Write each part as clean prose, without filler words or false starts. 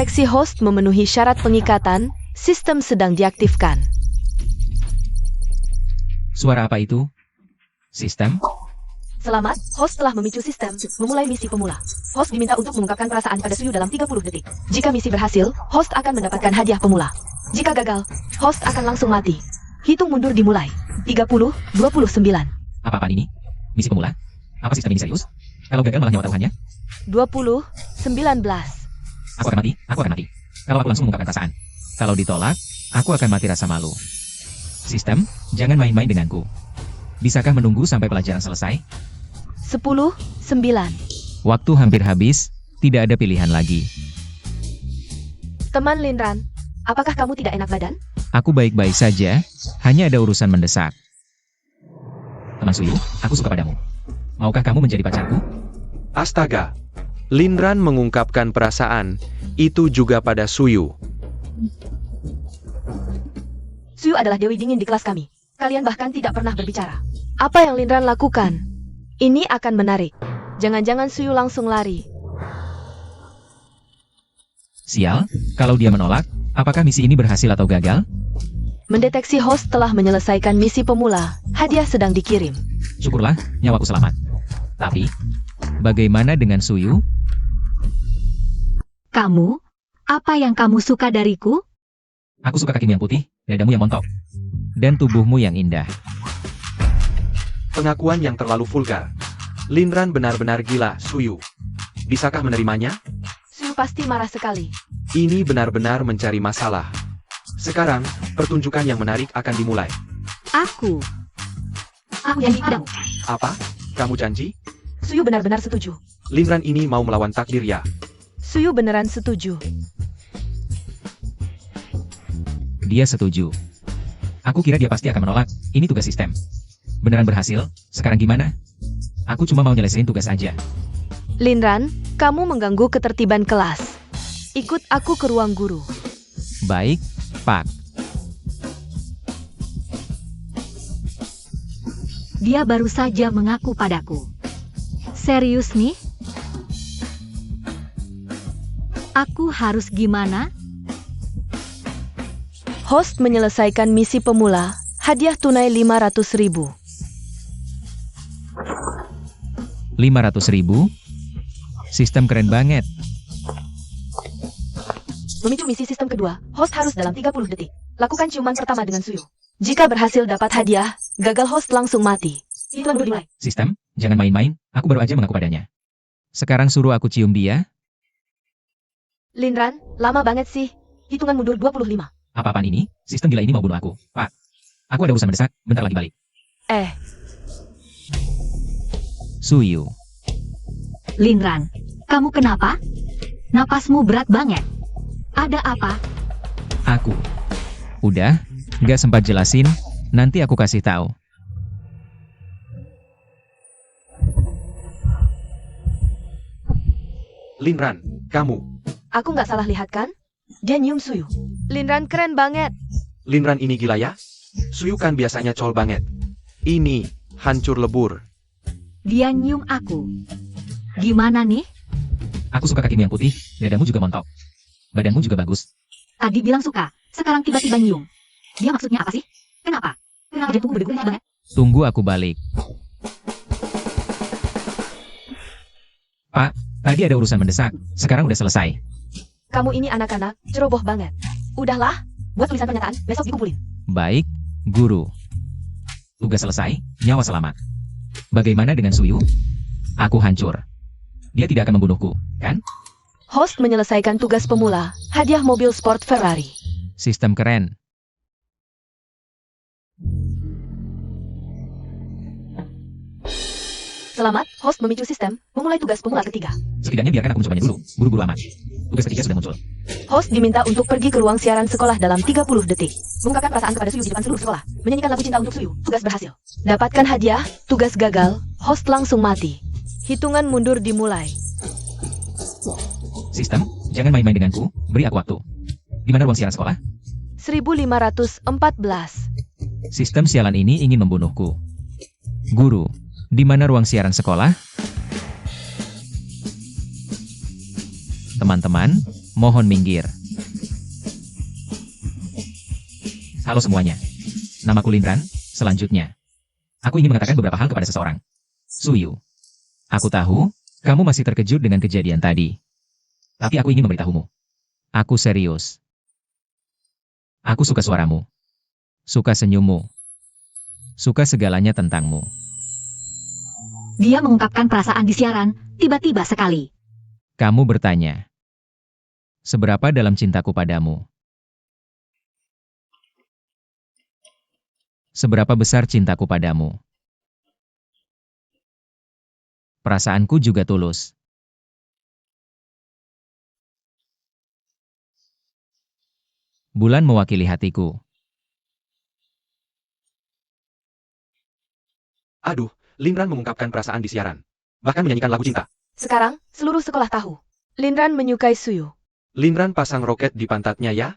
Deteksi host memenuhi syarat pengikatan, sistem sedang diaktifkan. Suara apa itu? Sistem? Selamat, host telah memicu sistem, memulai misi pemula. Host diminta untuk mengungkapkan perasaan pada Suyu dalam 30 detik. Jika misi berhasil, host akan mendapatkan hadiah pemula. Jika gagal, host akan langsung mati. Hitung mundur dimulai. 30, 29. Apa-apaan ini? Misi pemula? Apa sistem ini serius? Kalau gagal malah nyawa taruhannya? 20, 19. Aku akan mati, aku akan mati. Kalau aku langsung mengungkapkan perasaan. Kalau ditolak, aku akan mati rasa malu. Sistem, jangan main-main denganku. Bisakah menunggu sampai pelajaran selesai? 10, 9. Waktu hampir habis, tidak ada pilihan lagi. Teman Linran, apakah kamu tidak enak badan? Aku baik-baik saja, hanya ada urusan mendesak. Teman Suyu, aku suka padamu. Maukah kamu menjadi pacarku? Astaga. Linran mengungkapkan perasaan, itu juga pada Suyu. Suyu adalah dewi dingin di kelas kami. Kalian bahkan tidak pernah berbicara. Apa yang Linran lakukan? Ini akan menarik. Jangan-jangan Suyu langsung lari. Sial, kalau dia menolak, apakah misi ini berhasil atau gagal? Mendeteksi host telah menyelesaikan misi pemula. Hadiah sedang dikirim. Syukurlah, nyawaku selamat. Tapi, bagaimana dengan Suyu? Kamu? Apa yang kamu suka dariku? Aku suka kakimu yang putih, dadamu yang montok, dan tubuhmu yang indah. Pengakuan yang terlalu vulgar. Linran benar-benar gila, Suyu. Bisakah menerimanya? Suyu pasti marah sekali. Ini benar-benar mencari masalah. Sekarang, pertunjukan yang menarik akan dimulai. Aku janji padamu. Apa? Kamu janji? Suyu benar-benar setuju. Linran ini mau melawan takdir ya? Suyu beneran setuju. Dia setuju. Aku kira dia pasti akan menolak, ini tugas sistem. Beneran berhasil? Sekarang gimana? Aku cuma mau nyelesain tugas aja. Linran, kamu mengganggu ketertiban kelas. Ikut aku ke ruang guru. Baik, Pak. Dia baru saja mengaku padaku. Serius nih? Aku harus gimana? Host menyelesaikan misi pemula. Hadiah tunai 500.000. 500.000? Sistem keren banget. Memicu misi sistem kedua, host harus dalam 30 detik. Lakukan ciuman pertama dengan Suyu. Jika berhasil dapat hadiah, gagal host langsung mati. Hitungan berdimulai. Sistem, jangan main-main, aku baru aja mengaku padanya. Sekarang suruh aku cium dia? Linran, lama banget sih. Hitungan mundur 25. Apa-apaan ini? Sistem gila ini mau bunuh aku. Pak, aku ada urusan mendesak, bentar lagi balik. Suyu. Linran, kamu kenapa? Napasmu berat banget. Ada apa? Aku. Udah, gak sempat jelasin, nanti aku kasih tahu. Linran, kamu. Aku nggak salah lihat kan? Dia nyium Suyu. Linran keren banget. Linran ini gila ya? Suyu kan biasanya col banget. Ini, hancur lebur. Dia nyium aku. Gimana nih? Aku suka kakimu yang putih, dadamu juga montok. Badanmu juga bagus. Tadi bilang suka, sekarang tiba-tiba nyium. Dia maksudnya apa sih? Kenapa? Kenapa jantungku berdegup banget? Tunggu aku balik. Pak, tadi ada urusan mendesak, sekarang udah selesai. Kamu ini anak-anak, ceroboh banget. Udahlah, buat tulisan pernyataan, besok dikumpulin. Baik, guru. Tugas selesai, nyawa selamat. Bagaimana dengan Suyu? Aku hancur. Dia tidak akan membunuhku, kan? Host menyelesaikan tugas pemula. Hadiah mobil sport Ferrari. Sistem keren. Selamat, host memicu sistem, memulai tugas pemula ketiga. Setidaknya biarkan aku mencobanya dulu, buru-buru amat. Tugas ketiga sudah muncul. Host diminta untuk pergi ke ruang siaran sekolah dalam 30 detik. Mengungkapkan perasaan kepada Suyu di depan seluruh sekolah. Menyanyikan lagu cinta untuk Suyu, tugas berhasil. Dapatkan hadiah, tugas gagal, host langsung mati. Hitungan mundur dimulai. Sistem, jangan main-main denganku, beri aku waktu. Di mana ruang siaran sekolah? 1514. Sistem sialan ini ingin membunuhku. Guru, di mana ruang siaran sekolah? Teman-teman, Mohon minggir. Halo semuanya. Namaku Lindran. Selanjutnya, aku ingin mengatakan beberapa hal kepada seseorang. Suyu. Aku tahu, kamu masih terkejut dengan kejadian tadi. Tapi aku ingin memberitahumu. Aku serius. Aku suka suaramu. Suka senyummu. Suka segalanya tentangmu. Dia mengungkapkan perasaan di siaran, tiba-tiba sekali. Kamu bertanya, seberapa dalam cintaku padamu? Seberapa besar cintaku padamu? Perasaanku juga tulus. Bulan mewakili hatiku. Aduh, Lindran mengungkapkan perasaan di siaran. Bahkan menyanyikan lagu cinta. Sekarang, seluruh sekolah tahu. Lindran menyukai Suyu. Lindran pasang roket di pantatnya ya?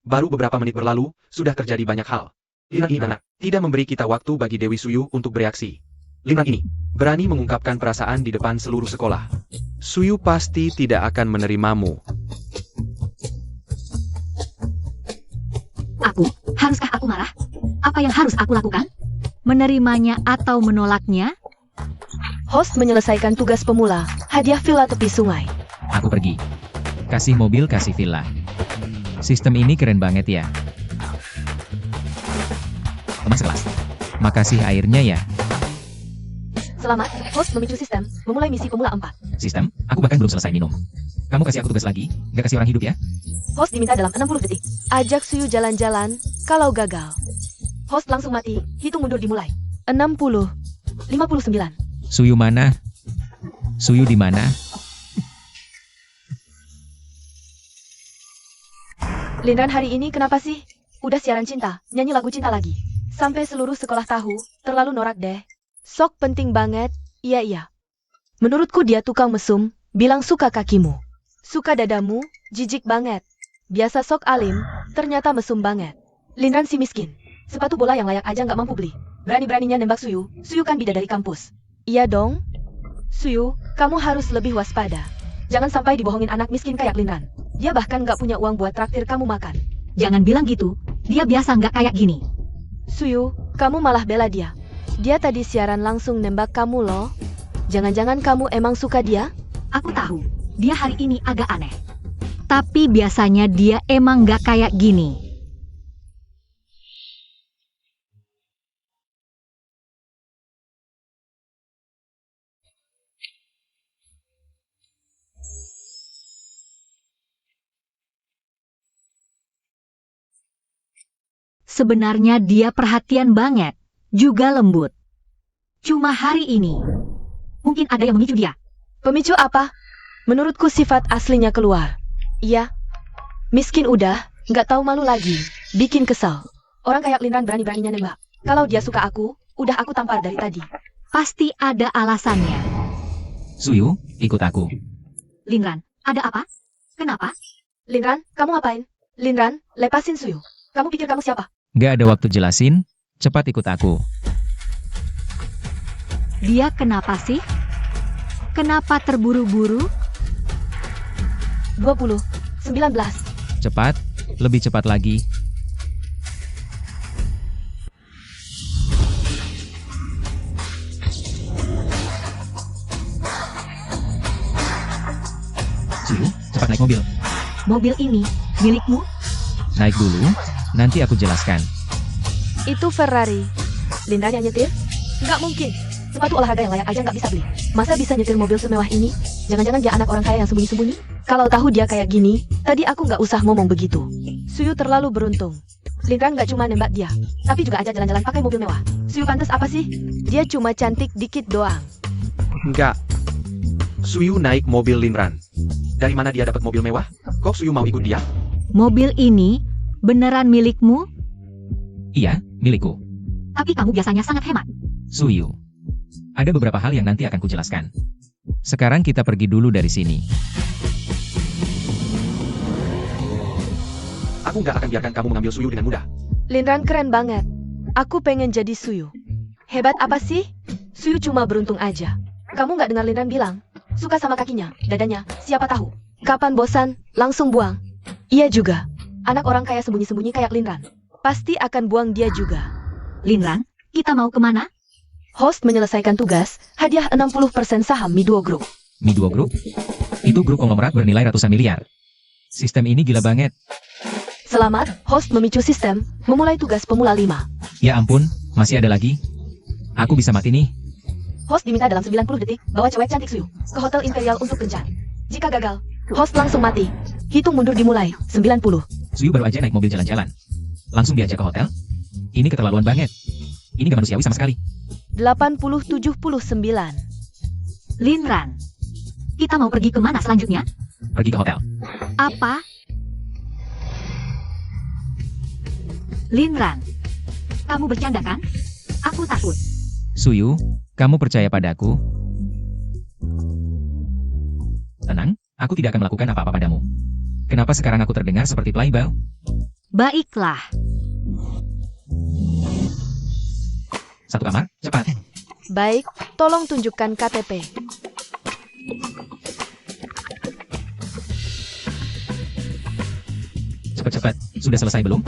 Baru beberapa menit berlalu, sudah terjadi banyak hal. Lindran ini anak, tidak memberi kita waktu bagi Dewi Suyu untuk bereaksi. Lindran ini, berani mengungkapkan perasaan di depan seluruh sekolah. Suyu pasti tidak akan menerimamu. Haruskah aku marah? Apa yang harus aku lakukan? Menerimanya atau menolaknya? Host menyelesaikan tugas pemula, hadiah villa tepi sungai. Aku pergi. Kasih mobil, kasih villa. Sistem ini keren banget ya. Teman sekelas. Makasih airnya ya. Selamat, host memicu sistem, memulai misi pemula 4. Sistem, aku bahkan belum selesai minum. Kamu kasih aku tugas lagi, gak kasih orang hidup ya? Host diminta dalam 60 detik. Ajak Suyu jalan-jalan, kalau gagal. Host langsung mati, hitung mundur dimulai. 60, 59. Suyu mana? Suyu di mana? Lindran hari ini kenapa sih? Udah siaran cinta, nyanyi lagu cinta lagi. Sampai seluruh sekolah tahu, terlalu norak deh. Sok penting banget, iya. Menurutku dia tukang mesum, bilang suka kakimu. Suka dadamu, jijik banget. Biasa sok alim, ternyata mesum banget. Lindran si miskin. Sepatu bola yang layak aja nggak mampu beli. Berani-beraninya nembak Suyu, Suyu kan bidadari kampus. Iya dong. Suyu, kamu harus lebih waspada. Jangan sampai dibohongin anak miskin kayak Lindran. Dia bahkan nggak punya uang buat traktir kamu makan. Jangan bilang gitu, dia biasa nggak kayak gini. Suyu, kamu malah bela dia. Dia tadi siaran langsung nembak kamu loh. Jangan-jangan kamu emang suka dia? Aku tahu, dia hari ini agak aneh. Tapi biasanya dia emang nggak kayak gini. Sebenarnya dia perhatian banget, juga lembut. Cuma hari ini, mungkin ada yang memicu dia. Pemicu apa? Menurutku sifat aslinya keluar. Iya. Miskin udah, nggak tahu malu lagi. Bikin kesal. Orang kayak Lindran berani-beraninya nembak. Kalau dia suka aku, udah aku tampar dari tadi. Pasti ada alasannya. Suyu, ikut aku. Lindran, ada apa? Kenapa? Lindran, kamu ngapain? Lindran, lepasin Suyu. Kamu pikir kamu siapa? Gak ada waktu jelasin, cepat ikut aku. Dia kenapa sih? Kenapa terburu-buru? 20, 19. Cepat, lebih cepat lagi. Suyu, cepat naik mobil. Mobil ini milikmu? Naik dulu, nanti aku jelaskan. Itu Ferrari. Lindran yang nyetir? Nggak mungkin. Sepatu olahraga yang layak aja nggak bisa beli. Masa bisa nyetir mobil semewah ini? Jangan-jangan dia anak orang kaya yang sembunyi-sembunyi? Kalau tahu dia kayak gini, tadi aku nggak usah ngomong begitu. Suyu terlalu beruntung. Lindran nggak cuma nembak dia, tapi juga ajak jalan-jalan pakai mobil mewah. Suyu pantas apa sih? Dia cuma cantik dikit doang. Enggak. Suyu naik mobil Lindran. Dari mana dia dapat mobil mewah? Kok Suyu mau ikut dia? Mobil ini beneran milikmu? Iya, milikku. Tapi kamu biasanya sangat hemat. Suyu. Ada beberapa hal yang nanti akan kujelaskan. Sekarang kita pergi dulu dari sini. Aku nggak akan biarkan kamu mengambil Suyu dengan mudah. Lindran keren banget. Aku pengen jadi Suyu. Hebat apa sih? Suyu cuma beruntung aja. Kamu nggak dengar Lindran bilang? Suka sama kakinya, dadanya, siapa tahu. Kapan bosan, langsung buang. Iya juga. Anak orang kaya sembunyi-sembunyi kayak Linran. Pasti akan buang dia juga. Linran, kita mau kemana? Host menyelesaikan tugas, hadiah 60% saham Miduo Group. Miduo Group? Itu grup konglomerat bernilai ratusan miliar. Sistem ini gila banget. Selamat, host memicu sistem, memulai tugas pemula 5. Ya ampun, masih ada lagi. Aku bisa mati nih. Host diminta dalam 90 detik, bawa cewek cantik Suyu ke Hotel Imperial untuk kencan. Jika gagal, host langsung mati. Hitung mundur dimulai, 90. Suyu baru aja naik mobil jalan-jalan. Langsung diajak ke hotel? Ini keterlaluan banget. Ini gak manusiawi sama sekali. 80-79. Linran, kita mau pergi kemana selanjutnya? Pergi ke hotel. Apa? Linran, kamu bercanda kan? Aku takut. Suyu, kamu percaya padaku? Tenang, aku tidak akan melakukan apa-apa padamu. Kenapa sekarang aku terdengar seperti playboy? Baiklah. Satu kamar, cepat. Baik, tolong tunjukkan KTP. Cepat-cepat, sudah selesai belum?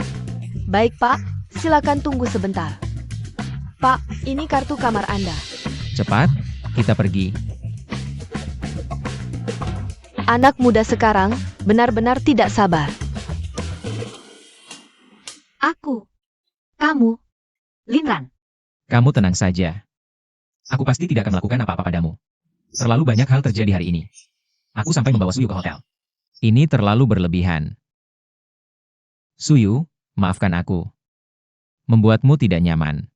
Baik Pak, silakan tunggu sebentar. Pak, ini kartu kamar Anda. Cepat, kita pergi. Anak muda sekarang benar-benar tidak sabar. Aku. Kamu. Linran. Kamu tenang saja. Aku pasti tidak akan melakukan apa-apa padamu. Terlalu banyak hal terjadi hari ini. Aku sampai membawa Suyu ke hotel. Ini terlalu berlebihan. Suyu, maafkan aku. Membuatmu tidak nyaman.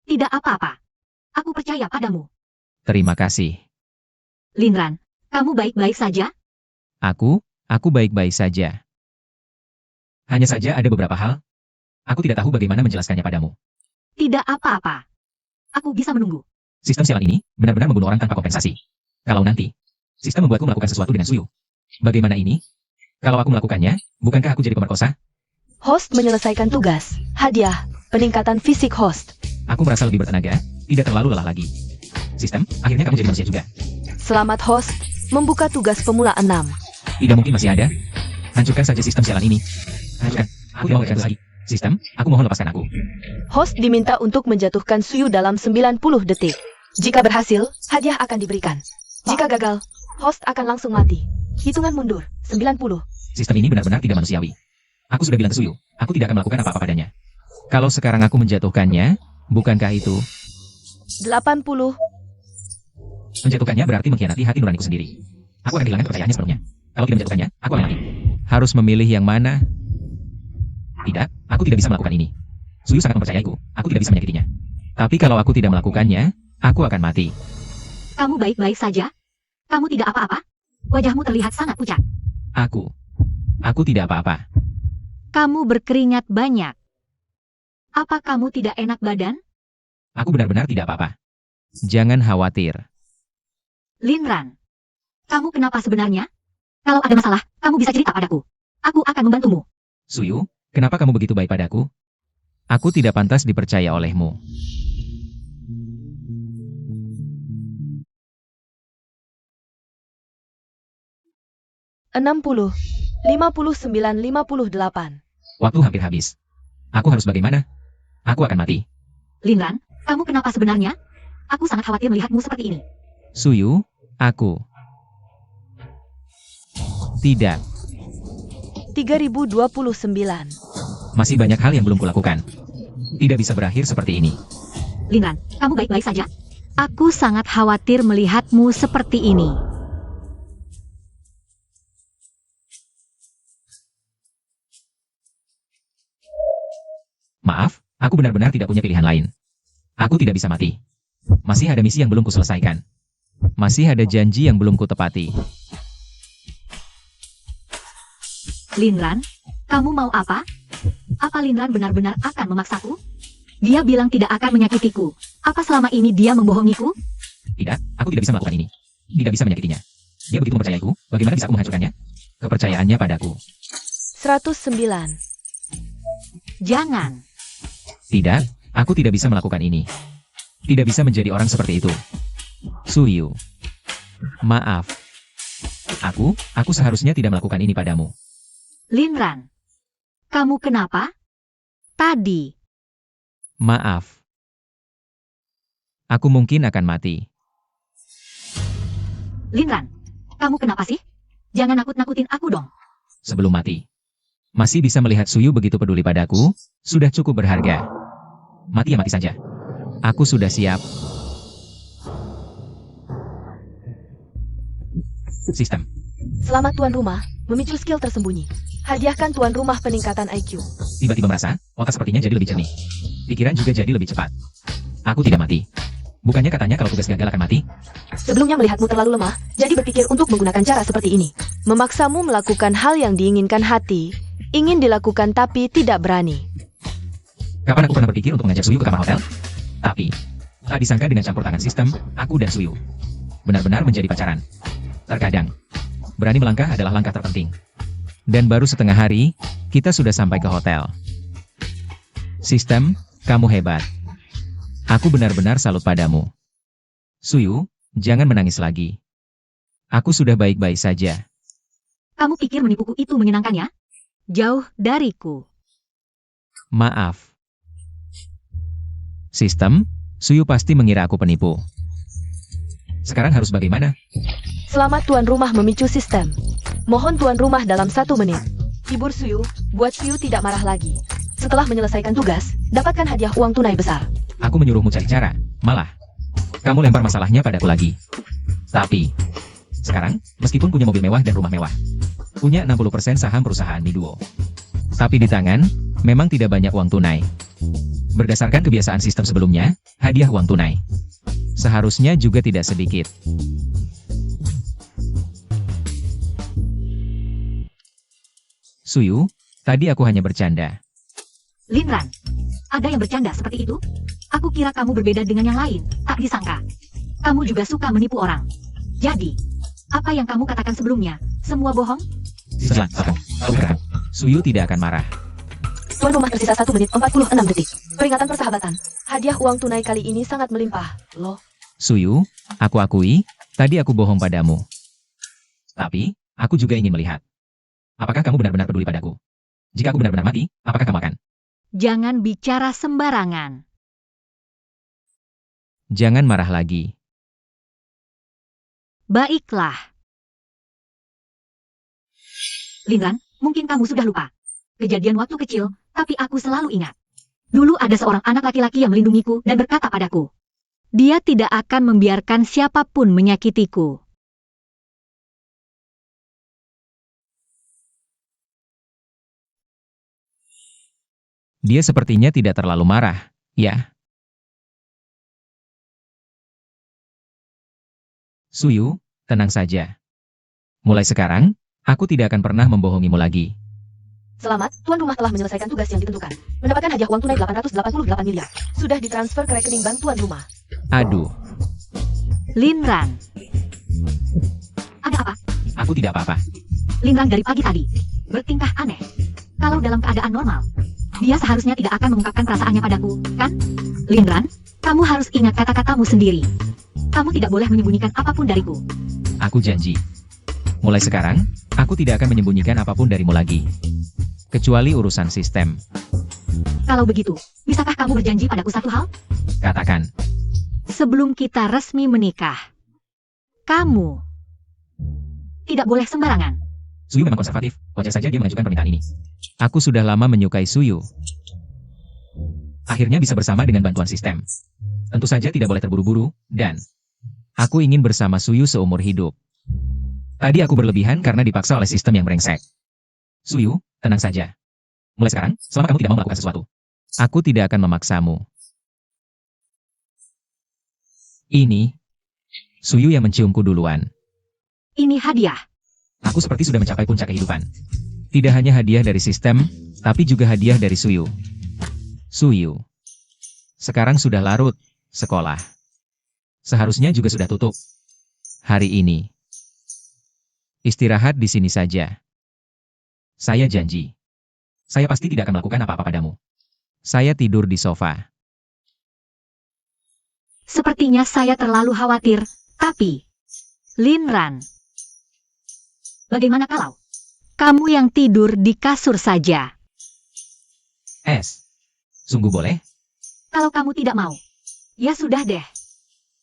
Tidak apa-apa. Aku percaya padamu. Terima kasih. Linran, kamu baik-baik saja? Aku baik-baik saja. Hanya saja ada beberapa hal. Aku tidak tahu bagaimana menjelaskannya padamu. Tidak apa-apa. Aku bisa menunggu. Sistem sialan ini benar-benar membunuh orang tanpa kompensasi. Kalau nanti, sistem membuatku melakukan sesuatu dengan Suyu. Bagaimana ini? Kalau aku melakukannya, bukankah aku jadi pemerkosa? Host menyelesaikan tugas. Hadiah, peningkatan fisik host. Aku merasa lebih bertenaga, tidak terlalu lelah lagi. Sistem, akhirnya kamu jadi manusia juga. Selamat host, membuka tugas pemula 6. Tidak mungkin masih ada. Hancurkan saja sistem sialan ini. Hancurkan. Aku tidak mau gagal lagi. Sistem, aku mohon lepaskan aku. Host diminta untuk menjatuhkan Suyu dalam 90 detik. Jika berhasil, hadiah akan diberikan. Jika gagal, host akan langsung mati. Hitungan mundur, 90. Sistem ini benar-benar tidak manusiawi. Aku sudah bilang ke Suyu, aku tidak akan melakukan apa-apa padanya. Kalau sekarang aku menjatuhkannya, bukankah itu? 80. Menjatuhkannya berarti mengkhianati hati nuraniku sendiri. Aku akan kehilangan kepercayaannya sepenuhnya. Kalau tidak menjatuhkannya, aku akan mati. Harus memilih yang mana? Tidak, aku tidak bisa melakukan ini. Suyu sangat mempercayaiku, aku tidak bisa menyakitinya. Tapi kalau aku tidak melakukannya, aku akan mati. Kamu baik-baik saja? Kamu tidak apa-apa? Wajahmu terlihat sangat pucat. Aku tidak apa-apa. Kamu berkeringat banyak. Apa kamu tidak enak badan? Aku benar-benar tidak apa-apa. Jangan khawatir. Linran, kamu kenapa sebenarnya? Kalau ada masalah, kamu bisa cerita padaku. Aku akan membantumu. Suyu, kenapa kamu begitu baik padaku? Aku tidak pantas dipercaya olehmu. $60, 59, 58. Waktu hampir habis. Aku harus bagaimana? Aku akan mati. Linran, kamu kenapa sebenarnya? Aku sangat khawatir melihatmu seperti ini. Suyu, aku. Tidak. 3029. Masih banyak hal yang belum kulakukan. Tidak bisa berakhir seperti ini. Linran, kamu baik-baik saja? Aku sangat khawatir melihatmu seperti ini. Maaf, aku benar-benar tidak punya pilihan lain. Aku tidak bisa mati. Masih ada misi yang belum kuselesaikan. Masih ada janji yang belum kutepati. Linran, kamu mau apa? Apa Linran benar-benar akan memaksaku? Dia bilang tidak akan menyakitiku. Apa selama ini dia membohongiku? Tidak, aku tidak bisa melakukan ini. Tidak bisa menyakitinya. Dia begitu mempercayaiku, bagaimana bisa aku menghancurkannya? Kepercayaannya padaku. 109. Jangan. Tidak, aku tidak bisa melakukan ini. Tidak bisa menjadi orang seperti itu. Suyu. Maaf. Aku seharusnya tidak melakukan ini padamu. Linran, kamu kenapa? Tadi, Maaf. Aku mungkin akan mati. Linran, kamu kenapa sih? Jangan nakut-nakutin aku dong. Sebelum mati. Masih bisa melihat Suyu begitu peduli padaku, sudah cukup berharga. Mati ya mati saja. Aku sudah siap. Sistem. Selamat tuan rumah, memicu skill tersembunyi. Hadiahkan tuan rumah peningkatan IQ. Tiba-tiba merasa, otak sepertinya jadi lebih jernih. Pikiran juga jadi lebih cepat. Aku tidak mati. Bukannya katanya kalau tugas gagal akan mati? Sebelumnya melihatmu terlalu lemah, jadi berpikir untuk menggunakan cara seperti ini. Memaksamu melakukan hal yang diinginkan hati, ingin dilakukan tapi tidak berani. Kapan aku pernah berpikir untuk mengajak Suyu ke kamar hotel? Tapi, tak disangka dengan campur tangan sistem, aku dan Suyu benar-benar menjadi pacaran. Terkadang, berani melangkah adalah langkah terpenting. Dan baru setengah hari, kita sudah sampai ke hotel. Sistem, kamu hebat. Aku benar-benar salut padamu. Suyu, jangan menangis lagi. Aku sudah baik-baik saja. Kamu pikir menipuku itu menyenangkan ya? Jauh dariku. Maaf. Sistem, Suyu pasti mengira aku penipu. Sekarang harus bagaimana? Selamat tuan rumah memicu sistem. Mohon tuan rumah dalam 1 menit. Hibur Suyu, buat Suyu tidak marah lagi. Setelah menyelesaikan tugas, dapatkan hadiah uang tunai besar. Aku menyuruhmu cari cara, malah kamu lempar masalahnya padaku lagi. Tapi, sekarang, meskipun punya mobil mewah dan rumah mewah, punya 60% saham perusahaan Miduo. Tapi di tangan, memang tidak banyak uang tunai. Berdasarkan kebiasaan sistem sebelumnya, hadiah uang tunai seharusnya juga tidak sedikit. Suyu, tadi aku hanya bercanda. Linran, ada yang bercanda seperti itu? Aku kira kamu berbeda dengan yang lain, tak disangka. Kamu juga suka menipu orang. Jadi, apa yang kamu katakan sebelumnya, semua bohong? Setelah aku berharap, Suyu tidak akan marah. Tuan rumah tersisa 1 menit 46 detik. Peringatan persahabatan. Hadiah uang tunai kali ini sangat melimpah, loh. Suyu, aku akui, tadi aku bohong padamu. Tapi, aku juga ingin melihat. Apakah kamu benar-benar peduli padaku? Jika aku benar-benar mati, apakah kamu akan? Jangan bicara sembarangan. Jangan marah lagi. Baiklah. Linran, mungkin kamu sudah lupa. Kejadian waktu kecil, tapi aku selalu ingat. Dulu ada seorang anak laki-laki yang melindungiku dan berkata padaku, dia tidak akan membiarkan siapapun menyakitiku. Dia sepertinya tidak terlalu marah, ya? Suyu, tenang saja. Mulai sekarang, aku tidak akan pernah membohongimu lagi. Selamat, tuan rumah telah menyelesaikan tugas yang ditentukan. Mendapatkan hadiah uang tunai 888 miliar. Sudah ditransfer ke rekening bank tuan rumah. Aduh, Linran. Ada apa? aku tidak apa-apa. Linran dari pagi tadi bertingkah aneh. Kalau dalam keadaan normal, dia seharusnya tidak akan mengungkapkan perasaannya padaku, kan? Linran, kamu harus ingat kata-katamu sendiri. Kamu tidak boleh menyembunyikan apapun dariku. Aku janji. Mulai sekarang, aku tidak akan menyembunyikan apapun darimu lagi. Kecuali urusan sistem. Kalau begitu, bisakah kamu berjanji padaku satu hal? Katakan, Sebelum kita resmi menikah, kamu tidak boleh sembarangan. Suyu memang konservatif, wajar saja dia mengajukan permintaan ini. Aku sudah lama menyukai Suyu. Akhirnya bisa bersama dengan bantuan sistem. Tentu saja tidak boleh terburu-buru, dan aku ingin bersama Suyu seumur hidup. Tadi aku berlebihan karena dipaksa oleh sistem yang brengsek. Suyu, tenang saja. Mulai sekarang, selama kamu tidak mau melakukan sesuatu, aku tidak akan memaksamu. Ini, Suyu yang menciumku duluan. Ini hadiah. Aku seperti sudah mencapai puncak kehidupan. Tidak hanya hadiah dari sistem, tapi juga hadiah dari Suyu. Suyu. Sekarang sudah larut, sekolah. Seharusnya juga sudah tutup. Hari ini. Istirahat di sini saja. Saya janji. Saya pasti tidak akan melakukan apa-apa padamu. Saya tidur di sofa. Sepertinya saya terlalu khawatir, tapi Linran, Bagaimana kalau kamu yang tidur di kasur saja? Sungguh boleh? Kalau kamu tidak mau, ya sudah deh.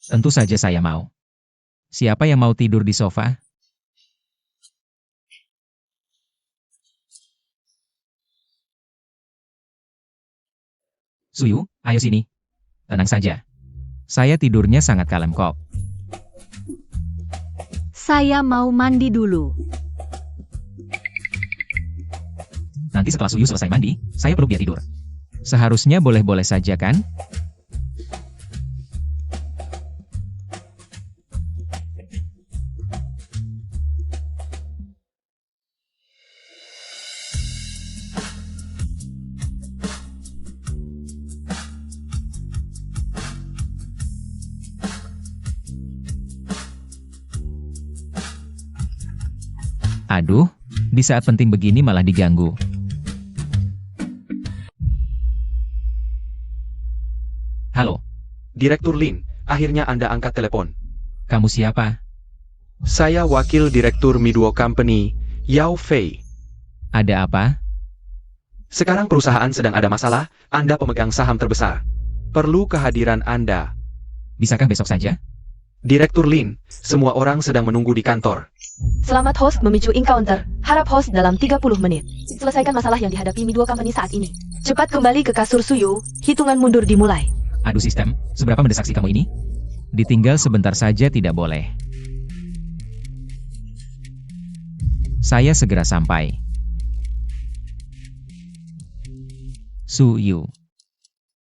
Tentu saja saya mau. Siapa yang mau tidur di sofa? Suyu, ayo sini. Tenang saja. Saya tidurnya sangat kalem kok. Saya mau mandi dulu. Nanti setelah Suyu selesai mandi, saya peluk dia tidur. Seharusnya boleh-boleh saja kan? Aduh, di saat penting begini malah diganggu. Halo, Direktur Lin, akhirnya Anda angkat telepon. kamu siapa? Saya Wakil Direktur Miduo Company, Yao Fei. Ada apa? Sekarang perusahaan sedang ada masalah, Anda pemegang saham terbesar. Perlu kehadiran Anda. Bisakah besok saja? Direktur Lin, semua orang sedang menunggu di kantor. Selamat host memicu encounter. Harap host dalam 30 menit. Selesaikan masalah yang dihadapi Miduo Company saat ini. Cepat kembali ke kasur Suyu, hitungan mundur dimulai. Aduh sistem, seberapa mendesak sih kamu ini? Ditinggal sebentar saja tidak boleh. Saya segera sampai. Suyu.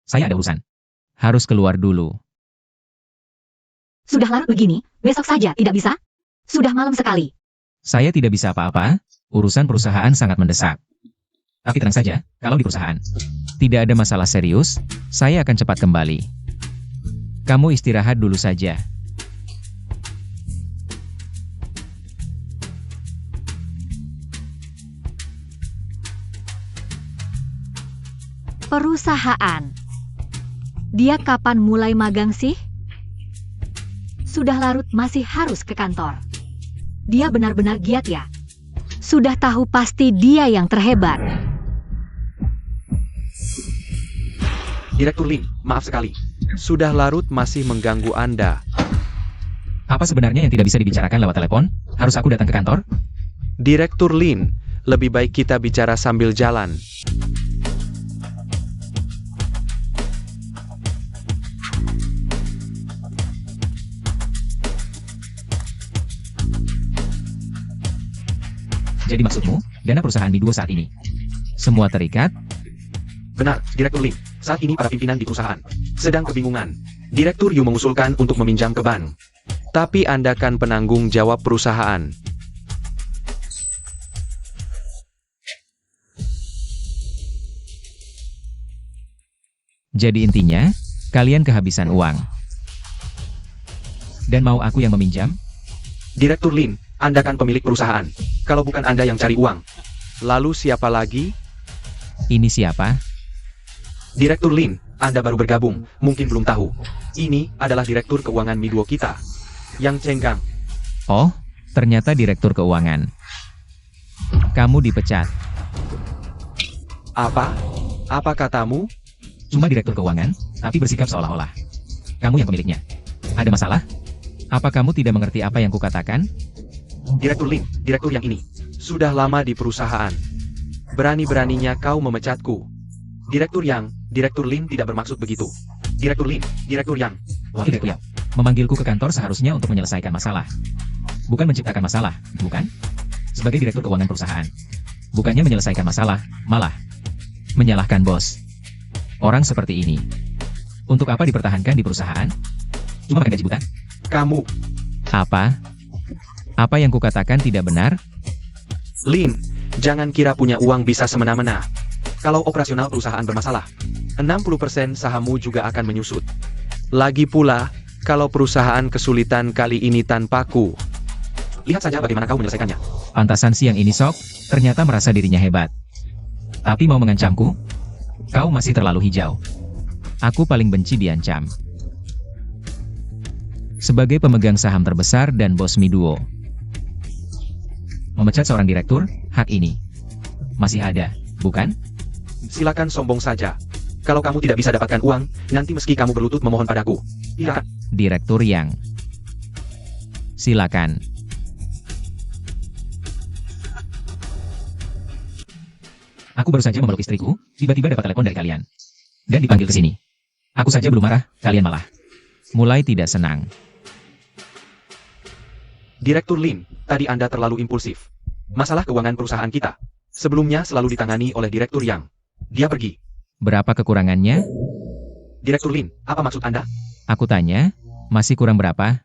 Saya ada urusan. Harus keluar dulu. Sudah larut begini, besok saja tidak bisa? Sudah malam sekali. Saya tidak bisa apa-apa, urusan perusahaan sangat mendesak. Tapi tenang saja, kalau di perusahaan tidak ada masalah serius, saya akan cepat kembali. Kamu istirahat dulu saja. Perusahaan. Dia kapan mulai magang sih? Sudah larut masih harus ke kantor. Dia benar-benar giat ya. Sudah tahu pasti dia yang terhebat. Direktur Lin, maaf sekali. Sudah larut masih mengganggu Anda. Apa sebenarnya yang tidak bisa dibicarakan lewat telepon? Harus aku datang ke kantor? Direktur Lin, lebih baik kita bicara sambil jalan. Jadi maksudmu, dana perusahaan Miduo saat ini semua terikat? Benar, Direktur Lin. Saat ini para pimpinan di perusahaan sedang kebingungan. Direktur Yu mengusulkan untuk meminjam ke bank. Tapi Anda kan penanggung jawab perusahaan. Jadi intinya, kalian kehabisan uang. Dan mau aku yang meminjam? Direktur Lin, Anda kan pemilik perusahaan. Kalau bukan Anda yang cari uang. Lalu siapa lagi? Ini siapa? Direktur Lin, Anda baru bergabung, mungkin belum tahu. Ini adalah Direktur Keuangan Miduo kita. Yang Cenggang. Oh, ternyata Direktur Keuangan. Kamu dipecat. Apa? Apa katamu? Cuma Direktur Keuangan, tapi bersikap seolah-olah kamu yang pemiliknya. Ada masalah? Apa kamu tidak mengerti apa yang kukatakan? Direktur Lin, Direktur yang ini. Sudah lama di perusahaan. Berani-beraninya kau memecatku. Direktur Lin tidak bermaksud begitu. Direktur Lin, Direktur yang. Wakil Direktur yang memanggilku ke kantor seharusnya untuk menyelesaikan masalah. Bukan menciptakan masalah, bukan? Sebagai Direktur Keuangan perusahaan. Bukannya menyelesaikan masalah, malah menyalahkan bos. Orang seperti ini. Untuk apa dipertahankan di perusahaan? Cuma makan gaji buta? Kamu, Apa? Apa yang kukatakan tidak benar? Lin, jangan kira punya uang bisa semena-mena. Kalau operasional perusahaan bermasalah, 60% sahammu juga akan menyusut. Lagi pula, kalau perusahaan kesulitan kali ini tanpaku. Lihat saja bagaimana kau menyelesaikannya. Pantasan siang ini sok, ternyata merasa dirinya hebat. Tapi mau mengancamku? Kau masih terlalu hijau. Aku paling benci diancam. Sebagai pemegang saham terbesar dan bos Miduo, Memecat seorang direktur, hak ini masih ada, bukan? Silakan sombong saja. Kalau kamu tidak bisa dapatkan uang, nanti meski kamu berlutut memohon padaku. Iya. Direktur Yang. Silakan. Aku baru saja memeluk istriku, tiba-tiba dapat telepon dari kalian. Dan dipanggil ke sini. Aku saja belum marah, kalian malah mulai tidak senang. Direktur Lin, tadi Anda terlalu impulsif. Masalah keuangan perusahaan kita sebelumnya selalu ditangani oleh Direktur Yang. Dia pergi. Berapa kekurangannya? Direktur Lin, apa maksud Anda? Aku tanya, masih kurang berapa?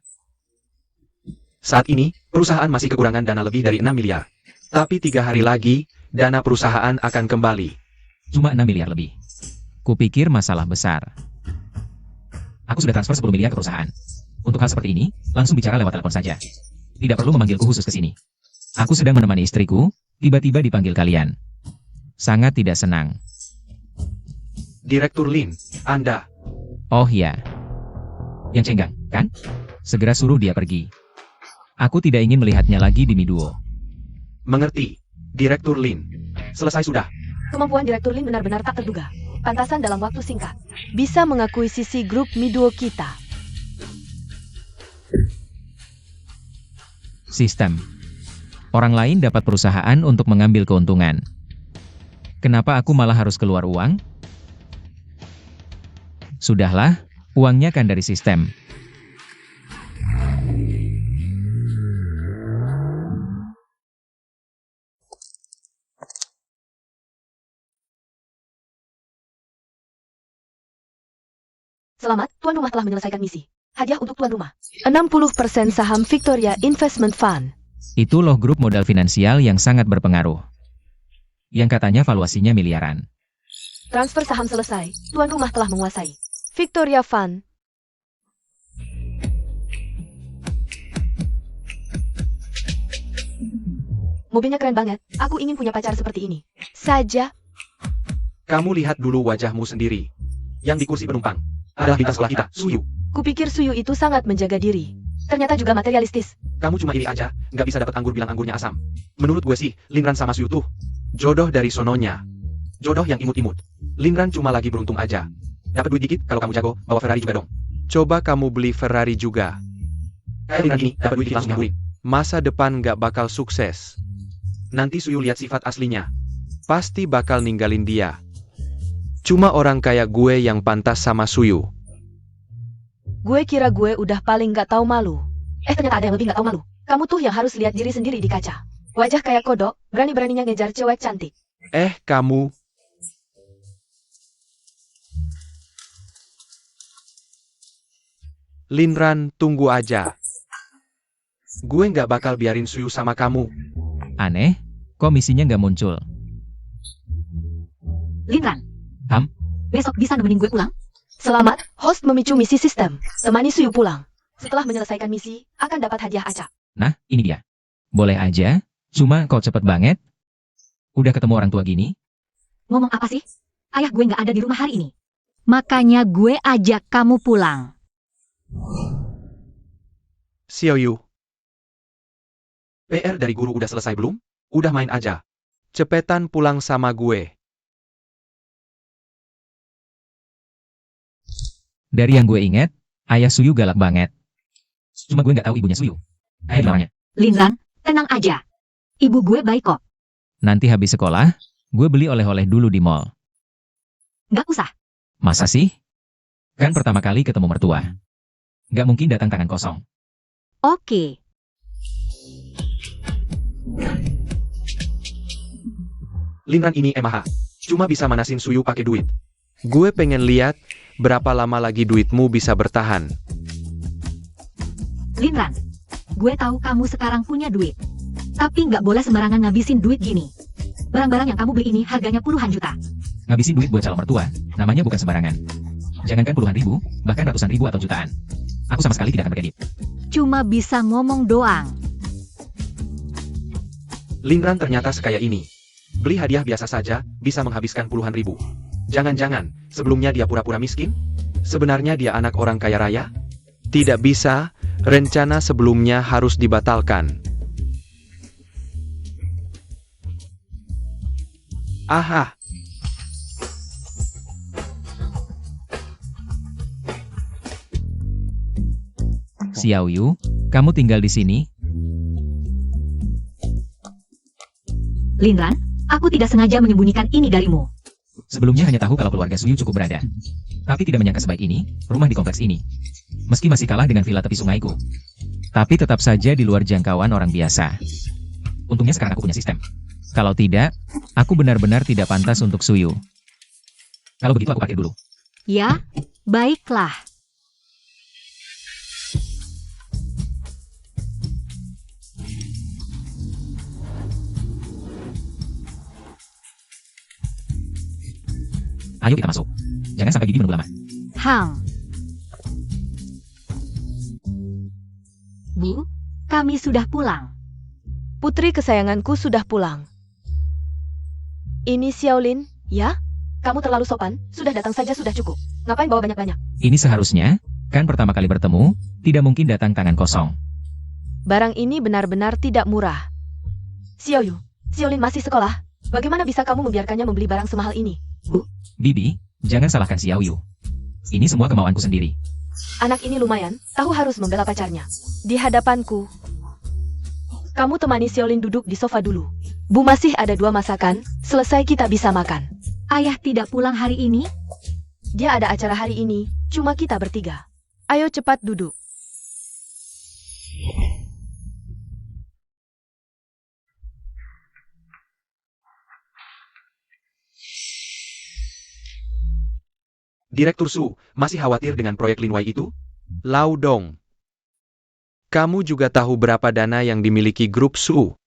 Saat ini, perusahaan masih kekurangan dana lebih dari 6 miliar. Tapi 3 hari lagi, dana perusahaan akan kembali. Cuma 6 miliar lebih. Kupikir masalah besar. Aku sudah transfer 10 miliar ke perusahaan. Untuk hal seperti ini, langsung bicara lewat telepon saja. Tidak perlu memanggilku khusus ke sini. Aku sedang menemani istriku, tiba-tiba dipanggil kalian. Sangat tidak senang. Direktur Lin, Anda. Oh ya. Yang cenggang, kan? Segera suruh dia pergi. Aku tidak ingin melihatnya lagi di Miduo. Mengerti. Direktur Lin. Selesai sudah. Kemampuan Direktur Lin benar-benar tak terduga. Pantasan dalam waktu singkat bisa mengakuisisi grup Miduo kita. Sistem. Orang lain dapat perusahaan untuk mengambil keuntungan. Kenapa aku malah harus keluar uang? Sudahlah, uangnya kan dari sistem. Selamat, tuan rumah telah menyelesaikan misi. Hadiah untuk tuan rumah. 60% saham Victoria Investment Fund. Itu loh grup modal finansial yang sangat berpengaruh. Yang katanya valuasinya miliaran. Transfer saham selesai. Tuan rumah telah menguasai Victoria Fund. Mobilnya keren banget. Aku ingin punya pacar seperti ini. Saja. Kamu lihat dulu wajahmu sendiri. Yang di kursi penumpang adalah bintang sekolah kita, Suyu. Kupikir Suyu itu sangat menjaga diri. Ternyata juga materialistis. Kamu cuma iri aja, nggak bisa dapat anggur bilang anggurnya asam. Menurut gue sih, Linran sama Suyu tuh jodoh dari sononya. Jodoh yang imut-imut. Linran cuma lagi beruntung aja. Dapat duit dikit, kalau kamu jago, bawa Ferrari juga dong. Coba kamu beli Ferrari juga. Kayak Linran ini, dapat duit dikit langsung nyaburin. Masa depan nggak bakal sukses. Nanti Suyu lihat sifat aslinya. Pasti bakal ninggalin dia. Cuma orang kayak gue yang pantas sama Suyu. Gue kira gue udah paling gak tahu malu. Ternyata ada yang lebih gak tahu malu. Kamu tuh yang harus lihat diri sendiri di kaca. Wajah kayak kodok, berani-beraninya ngejar cewek cantik. Kamu. Linran, tunggu aja. Gue nggak bakal biarin Suyu sama kamu. Aneh, kok misinya nggak muncul? Linran. Besok bisa nemenin gue pulang? Selamat, host memicu misi sistem. Temani Suyu pulang. Setelah menyelesaikan misi, akan dapat hadiah acak. Nah, ini dia. Boleh aja, cuma kok cepet banget. Udah ketemu orang tua gini? Ngomong apa sih? Ayah gue nggak ada di rumah hari ini. Makanya gue ajak kamu pulang. Xiaoyu. PR dari guru udah selesai belum? Udah main aja. Cepetan pulang sama gue. Dari yang gue ingat, ayah Suyu galak banget. Cuma gue nggak tahu ibunya Suyu. Namanya. Linran, tenang aja. Ibu gue baik kok. Nanti habis sekolah, gue beli oleh-oleh dulu di mall. Nggak usah. Masa sih? Kan pertama kali ketemu mertua. Nggak mungkin datang tangan kosong. Oke. Linran ini MH. Cuma bisa manasin Suyu pakai duit. Gue pengen lihat berapa lama lagi duitmu bisa bertahan. Linran, gue tahu kamu sekarang punya duit. Tapi nggak boleh sembarangan ngabisin duit gini. Barang-barang yang kamu beli ini harganya puluhan juta. Ngabisin duit buat calon mertua, namanya bukan sembarangan. Jangankan puluhan ribu, bahkan ratusan ribu atau jutaan. Aku sama sekali tidak akan berkedip. Cuma bisa ngomong doang. Linran ternyata sekaya ini. Beli hadiah biasa saja, bisa menghabiskan puluhan ribu. Jangan-jangan, sebelumnya dia pura-pura miskin? Sebenarnya dia anak orang kaya raya? Tidak bisa, rencana sebelumnya harus dibatalkan. Aha, Xiaoyu, kamu tinggal di sini? Linran, aku tidak sengaja menyembunyikan ini darimu. Sebelumnya hanya tahu kalau keluarga Suyu cukup berada. Tapi tidak menyangka sebaik ini, rumah di kompleks ini. Meski masih kalah dengan villa tepi sungaiku. Tapi tetap saja di luar jangkauan orang biasa. Untungnya sekarang aku punya sistem. Kalau tidak, aku benar-benar tidak pantas untuk Suyu. Kalau begitu aku parkir dulu. Ya, baiklah. Ayo kita masuk. Jangan sampai Bibi menunggu lama. Bu, kami sudah pulang. Putri kesayanganku sudah pulang. Ini Xiaolin, ya? Kamu terlalu sopan, sudah datang saja sudah cukup. Ngapain bawa banyak-banyak? Ini seharusnya, kan pertama kali bertemu, tidak mungkin datang tangan kosong. Barang ini benar-benar tidak murah. Xiaoyu, Xiaolin masih sekolah. Bagaimana bisa kamu membiarkannya membeli barang semahal ini? Bibi, jangan salahkan Xiaoyu. Ini semua kemauanku sendiri. Anak ini lumayan, tahu harus membela pacarnya. Di hadapanku. Kamu temani Xiaolin duduk di sofa dulu. Bu masih ada 2 masakan, selesai kita bisa makan. Ayah tidak pulang hari ini? Dia ada acara hari ini, cuma kita bertiga. Ayo cepat duduk. Direktur Su, masih khawatir dengan proyek Linwai itu? Lau Dong. Kamu juga tahu berapa dana yang dimiliki grup Su?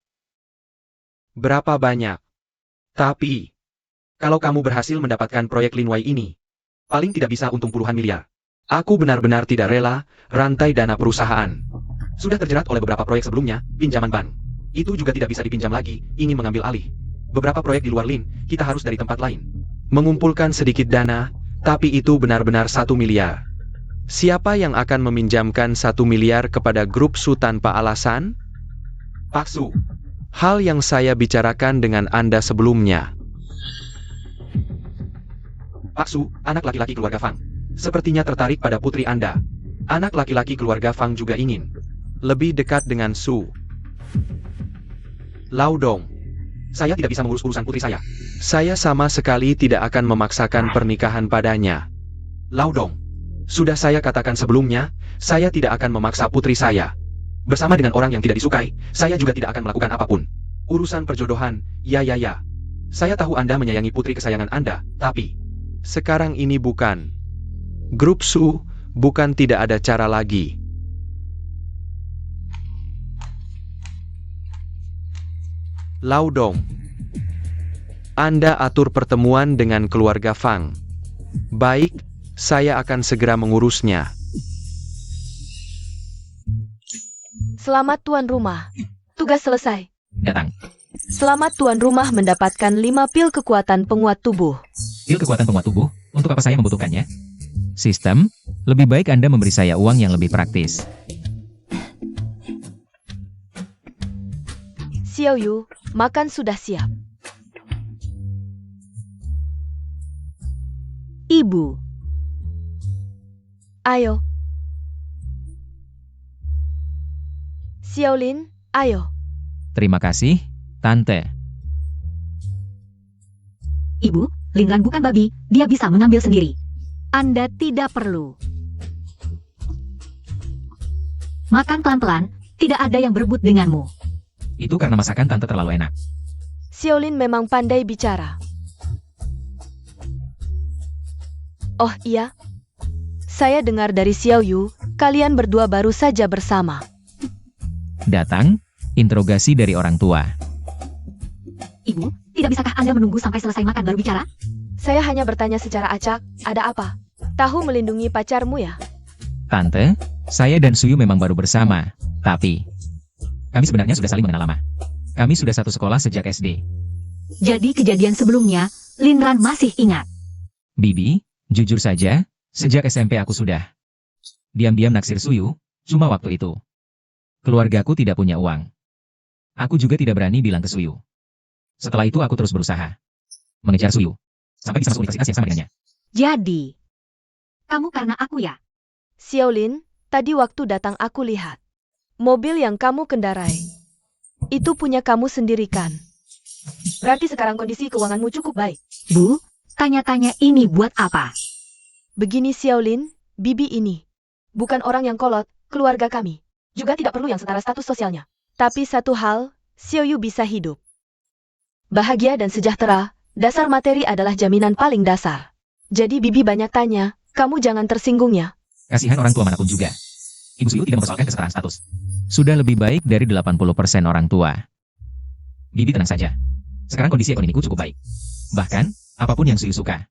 Berapa banyak? Tapi, kalau kamu berhasil mendapatkan proyek Linwai ini, paling tidak bisa untung puluhan miliar. Aku benar-benar tidak rela rantai dana perusahaan. Sudah terjerat oleh beberapa proyek sebelumnya, pinjaman bank. Itu juga tidak bisa dipinjam lagi, ingin mengambil alih. Beberapa proyek di luar Lin, kita harus dari tempat lain. Mengumpulkan sedikit dana, tapi itu benar-benar 1 miliar. Siapa yang akan meminjamkan 1 miliar kepada grup Su tanpa alasan? Pak Su. Hal yang saya bicarakan dengan Anda sebelumnya. Pak Su, anak laki-laki keluarga Fang. Sepertinya tertarik pada putri Anda. Anak laki-laki keluarga Fang juga ingin lebih dekat dengan Su. Lau Dong. Saya tidak bisa mengurus urusan putri saya. Saya sama sekali tidak akan memaksakan pernikahan padanya. Lau Dong. Sudah saya katakan sebelumnya, saya tidak akan memaksa putri saya. Bersama dengan orang yang tidak disukai, saya juga tidak akan melakukan apapun. Urusan perjodohan, ya. Saya tahu Anda menyayangi putri kesayangan Anda, tapi sekarang ini bukan. Grup Su, bukan tidak ada cara lagi. Lau Dong. Anda atur pertemuan dengan keluarga Fang. Baik, saya akan segera mengurusnya. Selamat tuan rumah. Tugas selesai. Datang. Selamat tuan rumah mendapatkan 5 pil kekuatan penguat tubuh. Pil kekuatan penguat tubuh, untuk apa saya membutuhkannya? Sistem, lebih baik Anda memberi saya uang yang lebih praktis. Xiaoyu, makan sudah siap. Ibu. Ayo. Xiaolin, ayo. Terima kasih, Tante. Ibu, Linran bukan babi, dia bisa mengambil sendiri. Anda tidak perlu. Makan pelan-pelan, tidak ada yang berebut denganmu. Itu karena masakan Tante terlalu enak. Xiaolin memang pandai bicara. Oh iya, saya dengar dari Xiaoyu, kalian berdua baru saja bersama. Datang, interogasi dari orang tua. Ibu, tidak bisakah Anda menunggu sampai selesai makan baru bicara? Saya hanya bertanya secara acak, ada apa? Tahu melindungi pacarmu ya? Tante, saya dan Suyu memang baru bersama, tapi kami sebenarnya sudah saling mengenal lama. Kami sudah satu sekolah sejak SD. Jadi kejadian sebelumnya, Linran masih ingat. Bibi, jujur saja, sejak SMP aku sudah diam-diam naksir Suyu, cuma waktu itu keluargaku tidak punya uang. Aku juga tidak berani bilang ke Suyu. Setelah itu aku terus berusaha. mengejar Suyu. Sampai bisa masuk universitas yang sama dengannya. Jadi, kamu karena aku ya? Xiaolin, tadi waktu datang aku lihat. Mobil yang kamu kendarai. Itu punya kamu sendiri kan? Berarti sekarang kondisi keuanganmu cukup baik. Bu, tanya-tanya ini buat apa? Begini Xiaolin, Bibi ini. Bukan orang yang kolot, keluarga kami. Juga tidak perlu yang setara status sosialnya. Tapi satu hal, Xiaoyu bisa hidup. Bahagia dan sejahtera, dasar materi adalah jaminan paling dasar. Jadi Bibi banyak tanya, kamu jangan tersinggung ya. Kasihan orang tua manapun juga. Ibu Suyu tidak mempersoalkan kesetaraan status. Sudah lebih baik dari 80% orang tua. Bibi tenang saja. Sekarang kondisi ekonomiku cukup baik. Bahkan, apapun yang Suyu suka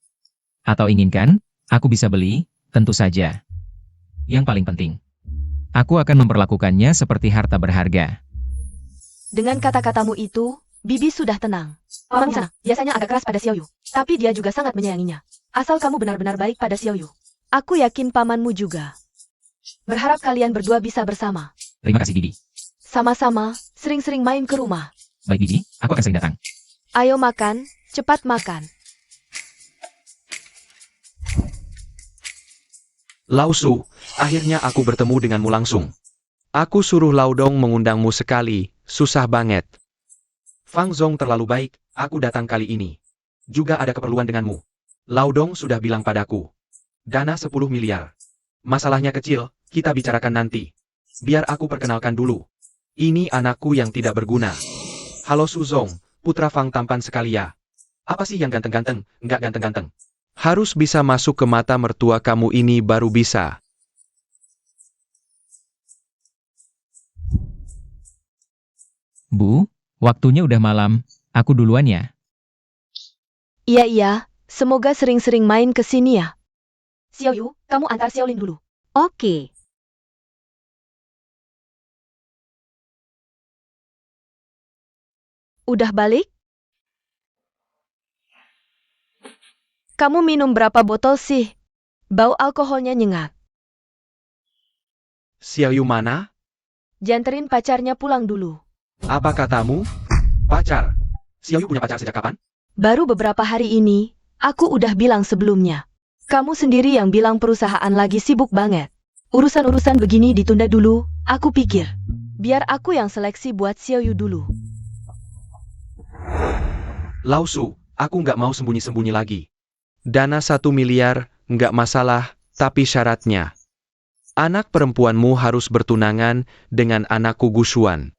atau inginkan, aku bisa beli, tentu saja. Yang paling penting, aku akan memperlakukannya seperti harta berharga. Dengan kata-katamu itu, Bibi sudah tenang. Orang di sana biasanya agak keras pada Xiaoyu, tapi dia juga sangat menyayanginya. Asal kamu benar-benar baik pada Xiaoyu. Aku yakin pamanmu juga. Berharap kalian berdua bisa bersama. Terima kasih Bibi. Sama-sama, sering-sering main ke rumah. Baik Bibi, aku akan sering datang. Ayo makan, cepat makan. Lao Su, akhirnya aku bertemu denganmu langsung. Aku suruh Lao Dong mengundangmu sekali, susah banget. Fang Zong terlalu baik, aku datang kali ini. Juga ada keperluan denganmu. Lao Dong sudah bilang padaku. Dana 10 miliar. Masalahnya kecil, kita bicarakan nanti. Biar aku perkenalkan dulu. Ini anakku yang tidak berguna. Halo Su Zong, putra Fang tampan sekali ya. Apa sih yang ganteng-ganteng, nggak ganteng-ganteng? Harus bisa masuk ke mata mertua kamu ini baru bisa. Bu, waktunya udah malam, aku duluan ya. Iya, semoga sering-sering main ke sini ya. Xiaoyu, kamu antar Xiaolin dulu. Oke. Udah balik? Kamu minum berapa botol sih? Bau alkoholnya nyengat. Xiaoyu mana? Janterin pacarnya pulang dulu. Apa katamu? Pacar? Xiaoyu punya pacar sejak kapan? Baru beberapa hari ini, aku udah bilang sebelumnya. Kamu sendiri yang bilang perusahaan lagi sibuk banget. Urusan-urusan begini ditunda dulu, aku pikir. Biar aku yang seleksi buat Xiaoyu dulu. Lao Su, aku nggak mau sembunyi-sembunyi lagi. Dana 1 miliar, nggak masalah, tapi syaratnya. Anak perempuanmu harus bertunangan dengan anakku Gushuan.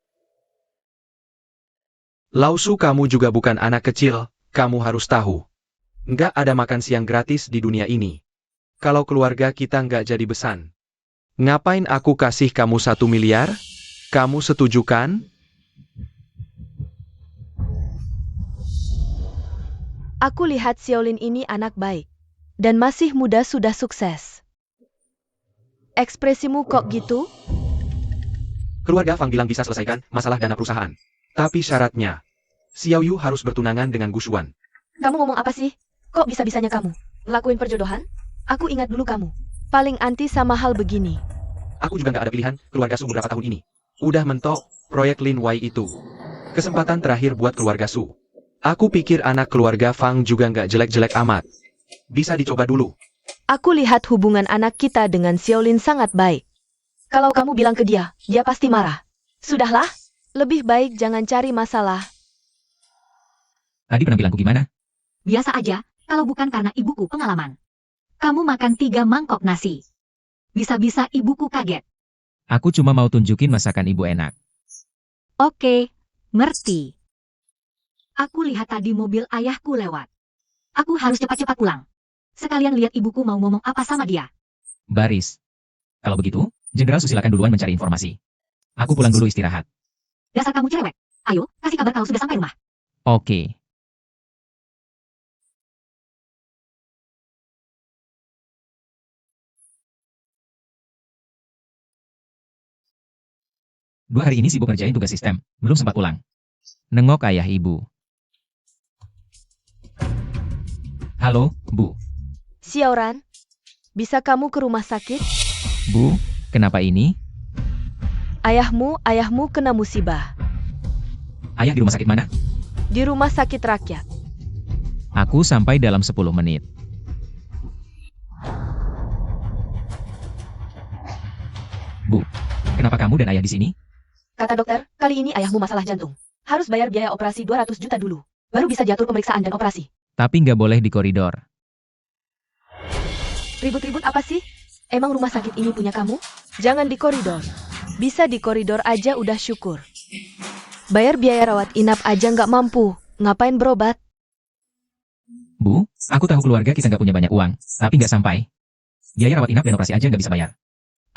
Lao Su, kamu juga bukan anak kecil, kamu harus tahu. Nggak ada makan siang gratis di dunia ini. Kalau keluarga kita nggak jadi besan. Ngapain aku kasih kamu 1 miliar? Kamu setuju kan? Aku lihat Xiaolin ini anak baik. Dan masih muda sudah sukses. Ekspresimu kok gitu? Keluarga Fang bilang bisa selesaikan masalah dana perusahaan. Tapi syaratnya, Xiaoyu harus bertunangan dengan Gushuan. Kamu ngomong apa sih? Kok bisa-bisanya kamu? Lakuin perjodohan? Aku ingat dulu kamu. Paling anti sama hal begini. Aku juga nggak ada pilihan, keluarga Su beberapa tahun ini. Udah mentok, proyek Lin Wai itu. Kesempatan terakhir buat keluarga Su. Aku pikir anak keluarga Fang juga nggak jelek-jelek amat. Bisa dicoba dulu. Aku lihat hubungan anak kita dengan Xiaolin sangat baik. Kalau kamu bilang ke dia pasti marah. Sudahlah, lebih baik jangan cari masalah. Tadi penampilanku gimana? Biasa aja, kalau bukan karena ibuku pengalaman. Kamu makan 3 mangkok nasi. Bisa-bisa ibuku kaget. Aku cuma mau tunjukin masakan ibu enak. Oke, ngerti. Aku lihat tadi mobil ayahku lewat. Aku harus cepat-cepat pulang. Sekalian lihat ibuku mau ngomong apa sama dia. Baris. Kalau begitu, Jenderal Su silakan duluan mencari informasi. Aku pulang dulu istirahat. Dasar kamu cerewet. Ayo, kasih kabar kalau sudah sampai rumah. Oke. Dua hari ini sibuk ngerjain tugas sistem, belum sempat pulang. Nengok ayah ibu. Halo, Bu. Xiaoran, bisa kamu ke rumah sakit? Bu, kenapa ini? Ayahmu kena musibah. Ayah di rumah sakit mana? Di rumah sakit rakyat. Aku sampai dalam 10 menit. Bu, kenapa kamu dan ayah di sini? Kata dokter, kali ini ayahmu masalah jantung. Harus bayar biaya operasi 200 juta dulu. Baru bisa jatuh pemeriksaan dan operasi. Tapi nggak boleh di koridor. Ribut-ribut apa sih? Emang rumah sakit ini punya kamu? Jangan di koridor. Bisa di koridor aja udah syukur. Bayar biaya rawat inap aja nggak mampu. Ngapain berobat? Bu, aku tahu keluarga kita nggak punya banyak uang, tapi nggak sampai. Biaya rawat inap dan operasi aja nggak bisa bayar.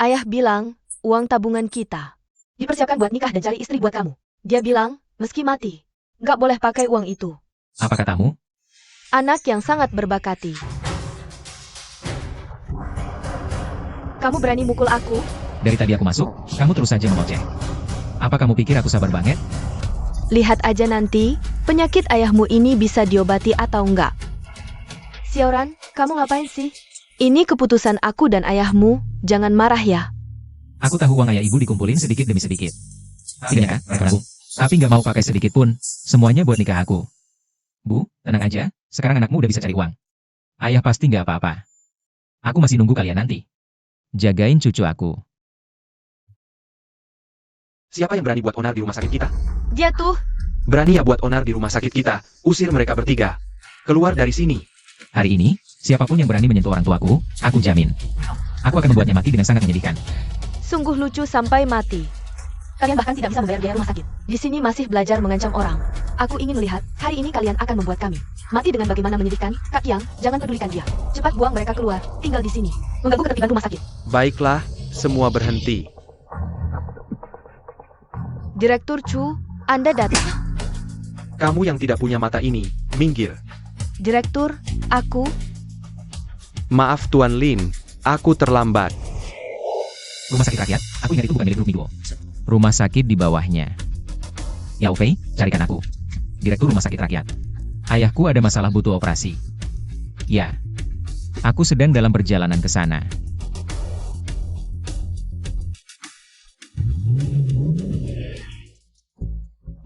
Ayah bilang, uang tabungan kita dipersiapkan buat nikah dan cari istri buat kamu. Dia bilang, meski mati, nggak boleh pakai uang itu. Apa katamu? Anak yang sangat berbakati. Kamu berani mukul aku? Dari tadi aku masuk, kamu terus saja mengoceh. Apa kamu pikir aku sabar banget? Lihat aja nanti, penyakit ayahmu ini bisa diobati atau enggak. Xiaoran, kamu ngapain sih? Ini keputusan aku dan ayahmu, jangan marah ya. Aku tahu uang ayah ibu dikumpulin sedikit demi sedikit. Tidak kan, Bu? Tapi nggak mau pakai sedikit pun, semuanya buat nikah aku. Bu, tenang aja, sekarang anakmu udah bisa cari uang. Ayah pasti nggak apa-apa. Aku masih nunggu kalian nanti. Jagain cucu aku. Siapa yang berani buat onar di rumah sakit kita? Dia tuh, Berani ya buat onar di rumah sakit kita. Usir mereka bertiga. Keluar dari sini. Hari ini, siapapun yang berani menyentuh orang tuaku, aku jamin. Aku akan membuatnya mati dengan sangat menyedihkan. sungguh lucu sampai mati. Kalian bahkan tidak bisa membayar biaya rumah sakit. Di sini masih belajar mengancam orang. Aku ingin melihat, hari ini kalian akan membuat kami mati dengan bagaimana menyedihkan. Kak Yang, jangan pedulikan dia. Cepat buang mereka keluar, tinggal di sini. Mengganggu ketertiban rumah sakit. Baiklah, semua berhenti. Direktur Chu, Anda datang. Kamu yang tidak punya mata ini, minggir. Direktur, aku, Maaf Tuan Lin, aku terlambat. Rumah sakit rakyat, aku ingat itu bukan milik Rumi Duo. Rumah sakit di bawahnya. Ya Ufei, carikan aku. Direktur rumah sakit rakyat. Ayahku ada masalah butuh operasi. Ya. Aku sedang dalam perjalanan ke sana.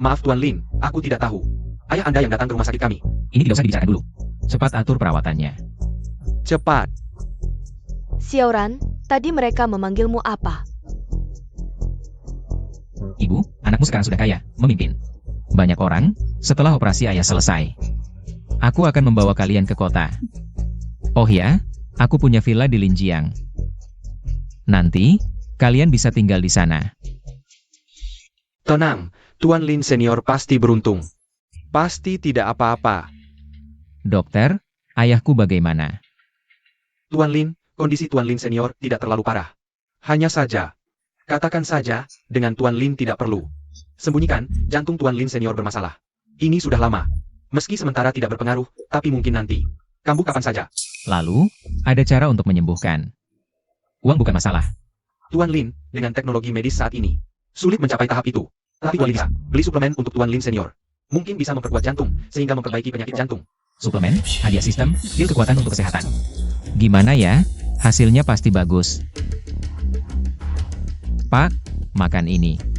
Maaf Tuan Lin, aku tidak tahu. Ayah Anda yang datang ke rumah sakit kami. Ini tidak usah dibicarakan dulu. Cepat atur perawatannya. Cepat. Xiaoran, tadi mereka memanggilmu apa? Ibu, anakmu sekarang sudah kaya, memimpin banyak orang. Setelah operasi ayah selesai, aku akan membawa kalian ke kota. Oh ya, aku punya villa di Linjiang. Nanti, kalian bisa tinggal di sana. Tenang, Tuan Lin senior pasti beruntung. Pasti tidak apa-apa. Dokter, ayahku bagaimana? Tuan Lin, kondisi Tuan Lin senior tidak terlalu parah. Hanya saja, katakan saja, dengan Tuan Lin tidak perlu. Sembunyikan, jantung Tuan Lin senior bermasalah. Ini sudah lama. Meski sementara tidak berpengaruh, tapi mungkin nanti. Kambuh kapan saja. Lalu, ada cara untuk menyembuhkan. Uang bukan masalah. Tuan Lin, dengan teknologi medis saat ini, sulit mencapai tahap itu. Tapi Tuan Lin bisa beli suplemen untuk Tuan Lin senior. Mungkin bisa memperkuat jantung, sehingga memperbaiki penyakit jantung. Suplemen, hadiah sistem, pil kekuatan untuk kesehatan. Gimana ya? Hasilnya pasti bagus. Pak, makan ini.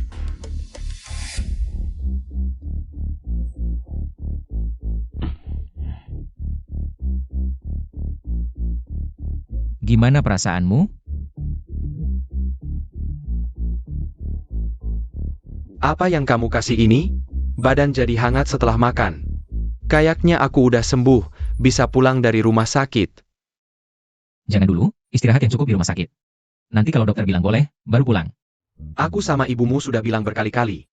Gimana perasaanmu? Apa yang kamu kasih ini? Badan jadi hangat setelah makan. Kayaknya aku udah sembuh, bisa pulang dari rumah sakit. Jangan dulu, istirahat yang cukup di rumah sakit. Nanti kalau dokter bilang boleh, baru pulang. Aku sama ibumu sudah bilang berkali-kali.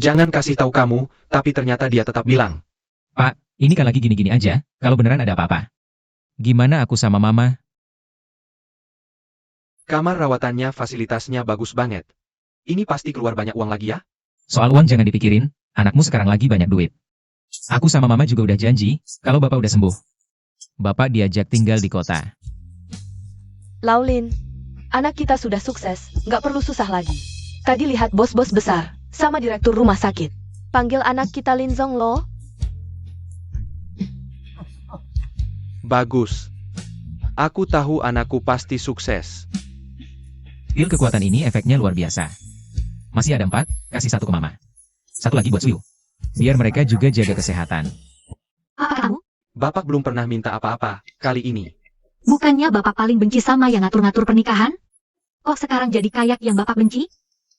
Jangan kasih tahu kamu, tapi ternyata dia tetap bilang. Pak, ini kan lagi gini-gini aja, kalau beneran ada apa-apa. Gimana aku sama mama? Kamar rawatannya fasilitasnya bagus banget. Ini pasti keluar banyak uang lagi ya? Soal uang jangan dipikirin, anakmu sekarang lagi banyak duit. Aku sama mama juga udah janji, kalau bapak udah sembuh. Bapak diajak tinggal di kota. Laulin, anak kita sudah sukses, nggak perlu susah lagi. Tadi lihat bos-bos besar, sama direktur rumah sakit. Panggil anak kita Lin Zong lo. Bagus. Aku tahu anakku pasti sukses. Pil kekuatan ini efeknya luar biasa. Masih ada 4, kasih 1 ke mama. 1 lagi buat Suyu. Biar mereka juga jaga kesehatan. Apa kamu? Bapak belum pernah minta apa-apa kali ini. Bukannya Bapak paling benci sama yang ngatur-ngatur pernikahan? Kok sekarang jadi kayak yang Bapak benci?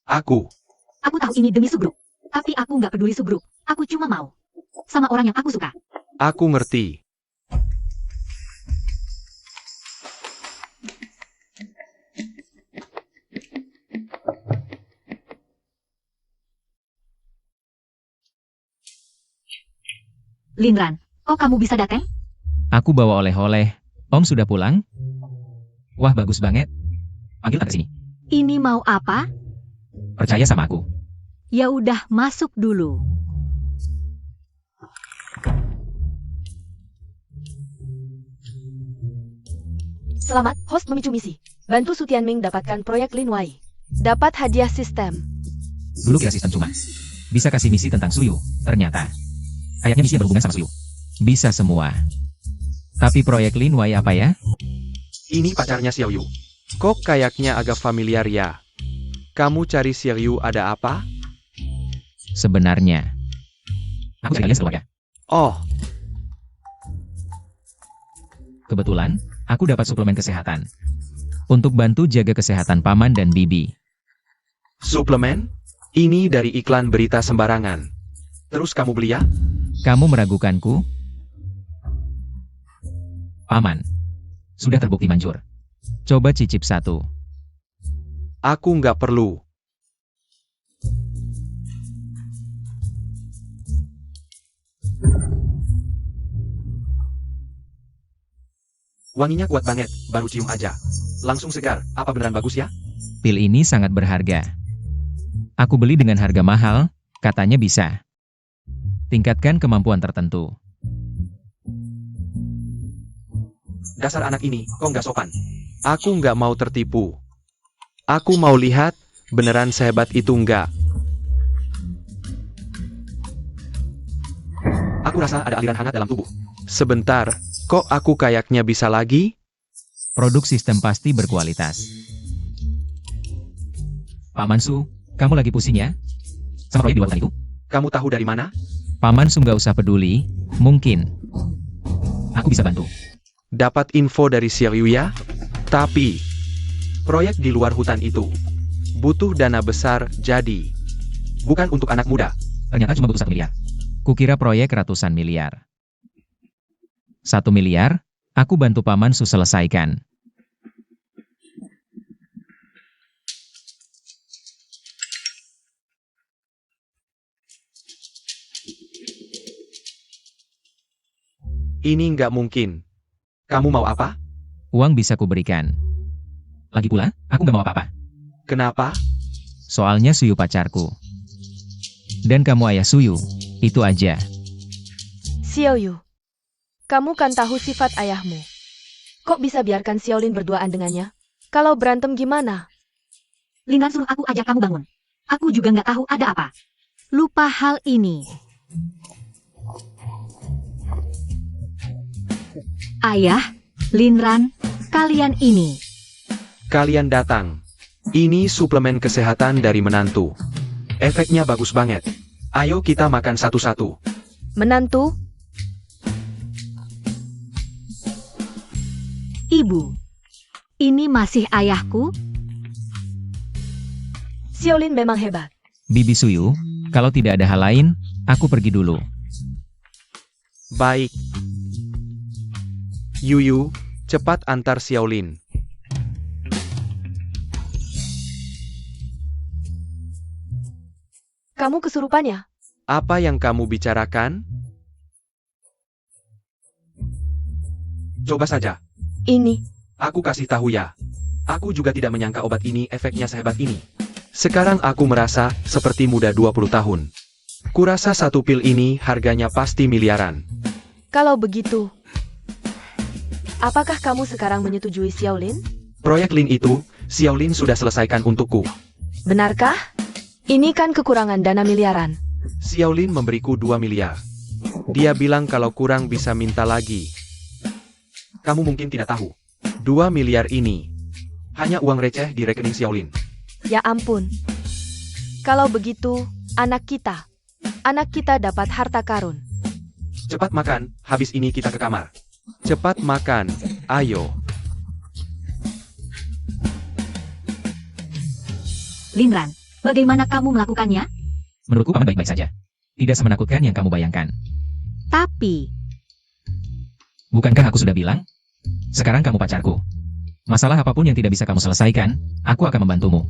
Aku Aku tahu ini demi Sugruk. Tapi aku nggak peduli Sugruk. Aku cuma mau sama orang yang aku suka. ngerti. Linran, kok kamu bisa datang? Aku bawa oleh-oleh. Om sudah pulang? Wah, bagus banget. Panggil tak ke sini. Ini mau apa? Percaya sama aku. Ya udah, masuk dulu. Selamat, host memicu misi. Bantu Su Tianming dapatkan proyek Lin Wei. Dapat hadiah sistem. Dulu kira sistem cuma bisa kasih misi tentang Suyu. Ternyata kayaknya misi yang berhubungan sama Suyu. Bisa semua. Tapi proyek Lin Wei apa ya? Ini pacarnya Xiao Yu. Kok kayaknya agak familiar ya? Kamu cari Xiao Yu ada apa? Sebenarnya aku cari kalian sekeluarga. Oh, Kebetulan aku dapat suplemen kesehatan untuk bantu jaga kesehatan paman dan bibi. suplemen? Ini dari iklan berita sembarangan. Terus kamu beli ya? Kamu meragukanku? Paman, sudah terbukti manjur. Coba cicip satu. Aku nggak perlu. Wanginya kuat banget, baru cium aja. Langsung segar, apa beneran bagus ya? Pil ini sangat berharga. Aku beli dengan harga mahal, katanya bisa tingkatkan kemampuan tertentu. Dasar anak ini, kok nggak sopan? Aku nggak mau tertipu. Aku mau lihat, beneran sehebat itu nggak? Aku rasa ada aliran hangat dalam tubuh. Sebentar, kok aku kayaknya bisa lagi? Produk sistem pasti berkualitas. Paman Su, kamu lagi pusing ya? Sama proyek di luar hutan itu? Kamu tahu dari mana? Paman Su nggak usah peduli, mungkin aku bisa bantu. Dapat info dari Xiao Yu ya? Tapi, proyek di luar hutan itu butuh dana besar, jadi bukan untuk anak muda. Ternyata cuma butuh 1 miliar. Kukira proyek ratusan miliar. 1 miliar, aku bantu Paman Su selesaikan. Ini nggak mungkin. Kamu mau apa? Uang bisa kuberikan. Lagi pula, aku nggak mau apa-apa. Kenapa? Soalnya Suyu pacarku. Dan kamu ayah Suyu, itu aja. Xiao Yu, kamu kan tahu sifat ayahmu. Kok bisa biarkan Xiaolin berduaan dengannya? Kalau berantem gimana? Linran suruh aku ajak kamu bangun. Aku juga nggak tahu ada apa. Lupa hal ini. Ayah, Linran, kalian ini. Kalian datang. Ini suplemen kesehatan dari menantu. Efeknya bagus banget. Ayo kita makan satu-satu. Menantu? Ibu, ini masih ayahku? Xiaolin memang hebat. Bibi Suyu, kalau tidak ada hal lain, aku pergi dulu. Baik. Yuyu, cepat antar Xiaolin. Kamu kesurupannya? Apa yang kamu bicarakan? Coba saja. Ini. Aku kasih tahu ya. Aku juga tidak menyangka obat ini efeknya sehebat ini. Sekarang aku merasa seperti muda 20 tahun. Kurasa satu pil ini harganya pasti miliaran. Kalau begitu, apakah kamu sekarang menyetujui Xiaolin? Proyek Lin itu, Xiaolin sudah selesaikan untukku. Benarkah? Ini kan kekurangan dana miliaran. Xiaolin memberiku 2 miliar. Dia bilang kalau kurang bisa minta lagi. Kamu mungkin tidak tahu. 2 miliar ini hanya uang receh di rekening Xiaolin. Ya ampun. Kalau begitu, anak kita dapat harta karun. Cepat makan, habis ini kita ke kamar. Cepat makan, ayo. Linran, bagaimana kamu melakukannya? Menurutku paman baik-baik saja. Tidak semenakutkan yang kamu bayangkan. Tapi, Bukankah aku sudah bilang? Sekarang kamu pacarku. Masalah apapun yang tidak bisa kamu selesaikan, aku akan membantumu.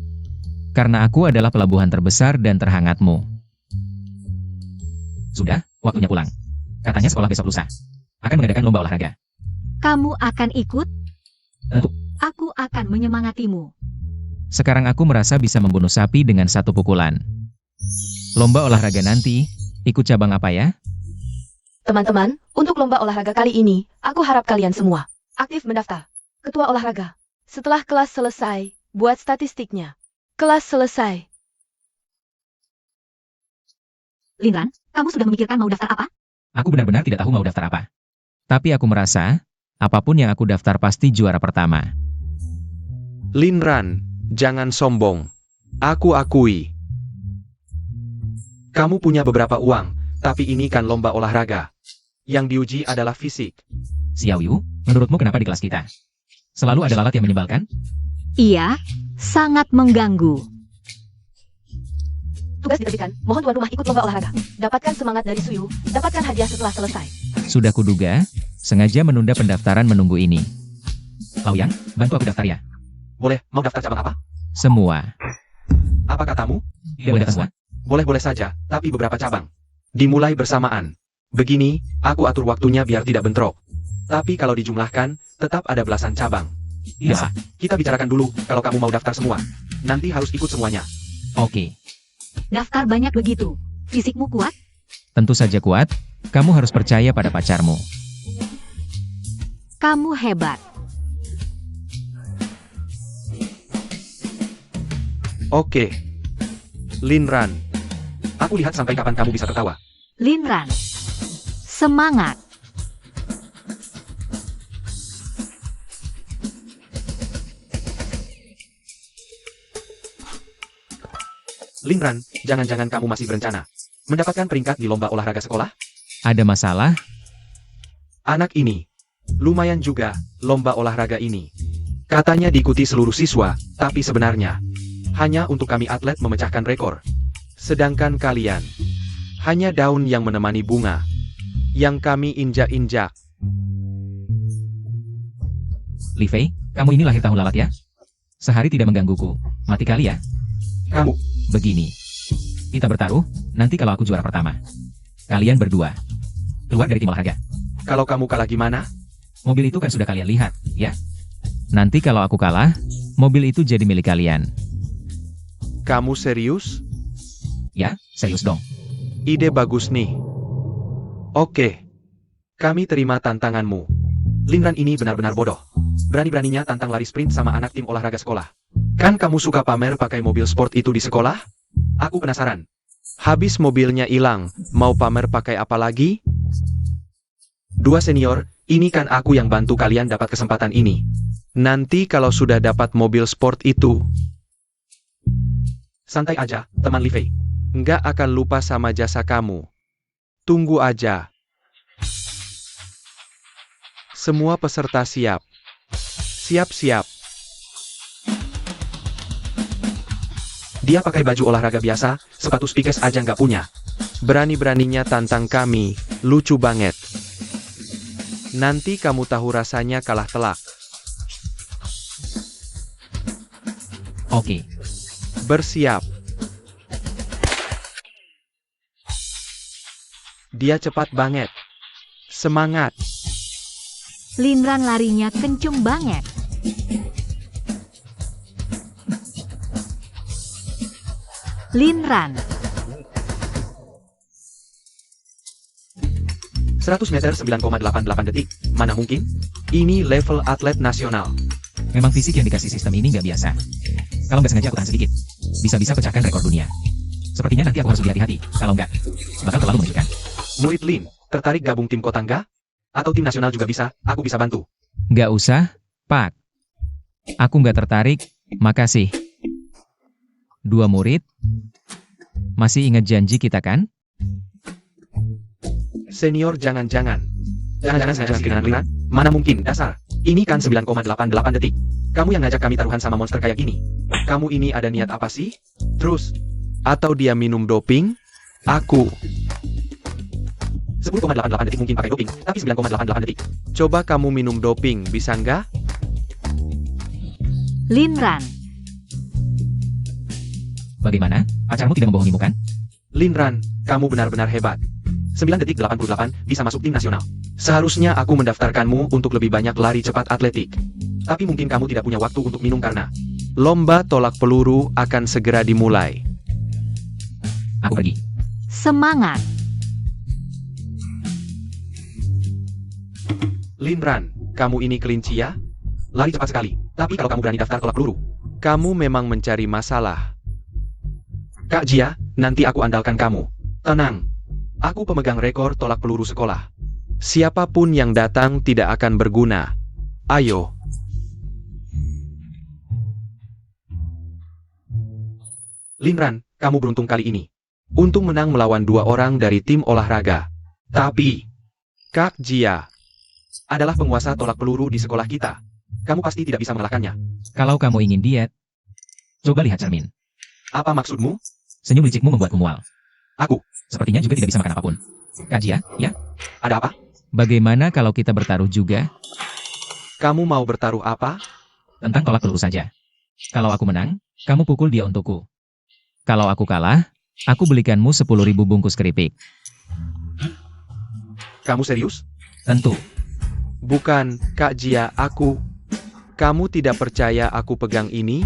Karena aku adalah pelabuhan terbesar dan terhangatmu. Sudah, waktunya pulang. Katanya sekolah besok lusa akan mengadakan lomba olahraga. kamu akan ikut? Tentu. Aku akan menyemangatimu. Sekarang aku merasa bisa membunuh sapi dengan satu pukulan. Lomba olahraga nanti, ikut cabang apa ya? Teman-teman, untuk lomba olahraga kali ini, aku harap kalian semua aktif mendaftar. Ketua olahraga. Setelah kelas selesai, buat statistiknya. Kelas selesai. Linran, kamu sudah memikirkan mau daftar apa? Aku benar-benar tidak tahu mau daftar apa. Tapi aku merasa, apapun yang aku daftar pasti juara pertama. Linran, jangan sombong. Aku akui. Kamu punya beberapa uang, tapi ini kan lomba olahraga. Yang diuji adalah fisik. Xiaoyu, menurutmu kenapa di kelas kita selalu ada lalat yang menyebalkan? Iya, sangat mengganggu. Tugas diterbitkan, mohon tuan rumah ikut lomba olahraga. Dapatkan semangat dari Suyu, dapatkan hadiah setelah selesai. Sudah kuduga, sengaja menunda pendaftaran menunggu ini. Laoyang, bantu aku daftar ya. Boleh, mau daftar cabang apa? Semua. Apa katamu? Tidak boleh daftar semua. Boleh-boleh saja, tapi beberapa cabang. Dimulai bersamaan. Begini, aku atur waktunya biar tidak bentrok. Tapi kalau dijumlahkan, tetap ada belasan cabang. Tidak sah. Kita bicarakan dulu, kalau kamu mau daftar semua. Nanti harus ikut semuanya. Oke, Daftar banyak begitu. Fisikmu kuat? tentu saja kuat. Kamu harus percaya pada pacarmu. Kamu hebat. Oke. Linran. Aku lihat sampai kapan kamu bisa tertawa. Linran, semangat. Linran, jangan-jangan kamu masih berencana mendapatkan peringkat di lomba olahraga sekolah? Ada masalah? Anak ini. Lumayan juga, lomba olahraga ini. Katanya diikuti seluruh siswa, tapi sebenarnya hanya untuk kami atlet memecahkan rekor. Sedangkan kalian, hanya daun yang menemani bunga, yang kami injak-injak. Li Fei, kamu ini lahir tahun lalat ya? Sehari tidak menggangguku. Mati kali ya? Kamu, Begini. Kita bertaruh, nanti kalau aku juara pertama. Kalian berdua keluar dari tim olahraga. kalau kamu kalah gimana? Mobil itu kan sudah kalian lihat, ya? Nanti kalau aku kalah, mobil itu jadi milik kalian. Kamu serius? Ya, serius dong. Ide bagus nih. Oke. Kami terima tantanganmu. Linran ini benar-benar bodoh. Berani-beraninya tantang lari sprint sama anak tim olahraga sekolah. Kan kamu suka pamer pakai mobil sport itu di sekolah? Aku penasaran. Habis mobilnya hilang, mau pamer pakai apa lagi? Dua senior, ini kan aku yang bantu kalian dapat kesempatan ini. Nanti kalau sudah dapat mobil sport itu, santai aja, teman Li Fei. Nggak akan lupa sama jasa kamu. Tunggu aja. Semua peserta siap. Siap-siap. Dia pakai baju olahraga biasa, sepatu spikes aja nggak punya. Berani-beraninya tantang kami, lucu banget. Nanti kamu tahu rasanya kalah telak. Oke, Bersiap. Dia cepat banget. Semangat. Linran larinya kenceng banget. Linran, 100 meter 9,88 detik. Mana mungkin? Ini level atlet nasional. memang fisik yang dikasih sistem ini nggak biasa. Kalau nggak sengaja aku tahan sedikit, bisa-bisa pecahkan rekor dunia. Sepertinya nanti aku harus lebih hati-hati, kalau nggak, bakal terlalu mengejutkan. Murid Lin, tertarik gabung tim kota nggak? Atau tim nasional juga bisa, aku bisa bantu. Nggak usah, Pak. Aku nggak tertarik, makasih. 2 murid, masih ingat janji kita kan? Senior jangan-jangan. Jangan-jangan sengaja dengan Lina? Mana mungkin, dasar. Ini kan 9,88 detik. Kamu yang ngajak kami taruhan sama monster kayak gini. Kamu ini ada niat apa sih? Terus, atau dia minum doping? Aku. 10,88 detik mungkin pakai doping, tapi 9,88 detik. Coba kamu minum doping, bisa nggak? Linran, Bagaimana? Pacarmu tidak membohongimu kan? Linran, kamu benar-benar hebat. 9 detik 88 bisa masuk tim nasional. Seharusnya aku mendaftarkanmu untuk lebih banyak lari cepat atletik. Tapi mungkin kamu tidak punya waktu untuk minum karena lomba tolak peluru akan segera dimulai. Aku pergi. semangat. Linran, kamu ini kelinci ya? Lari cepat sekali. Tapi kalau kamu berani daftar tolak peluru, kamu memang mencari masalah. Kak Jia, nanti aku andalkan kamu. Tenang. Aku pemegang rekor tolak peluru sekolah. Siapapun yang datang tidak akan berguna. Ayo. Linran, kamu beruntung kali ini. Untung menang melawan 2 orang dari tim olahraga. Tapi, Kak Jia adalah penguasa tolak peluru di sekolah kita. Kamu pasti tidak bisa mengalahkannya. Kalau kamu ingin diet, coba lihat cermin. Apa maksudmu? Senyum licikmu membuatku mual. Aku. Sepertinya juga tidak bisa makan apapun. Kak Jia, ya? Ada apa? Bagaimana kalau kita bertaruh juga Kamu mau bertaruh apa? tentang tolak peluru saja? Kalau aku menang, kamu pukul dia untukku. Kalau aku kalah, aku belikanmu 10.000 bungkus keripik. Kamu serius? Tentu. Bukan, Kak Jia, aku. Kamu tidak percaya aku pegang ini?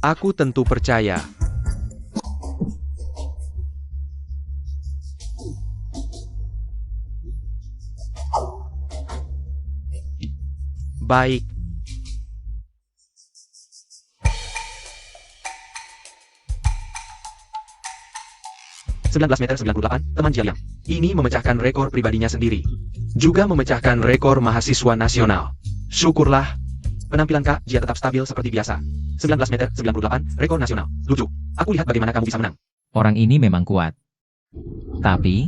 Aku tentu percaya. Baik. meter 98, teman Jialiang. Ini memecahkan rekor pribadinya sendiri. Juga memecahkan rekor mahasiswa nasional. Syukurlah. Penampilan Kak Jia tetap stabil seperti biasa. 19 meter 98, rekor nasional. Lucu. Aku lihat bagaimana kamu bisa menang. Orang ini memang kuat. Tapi,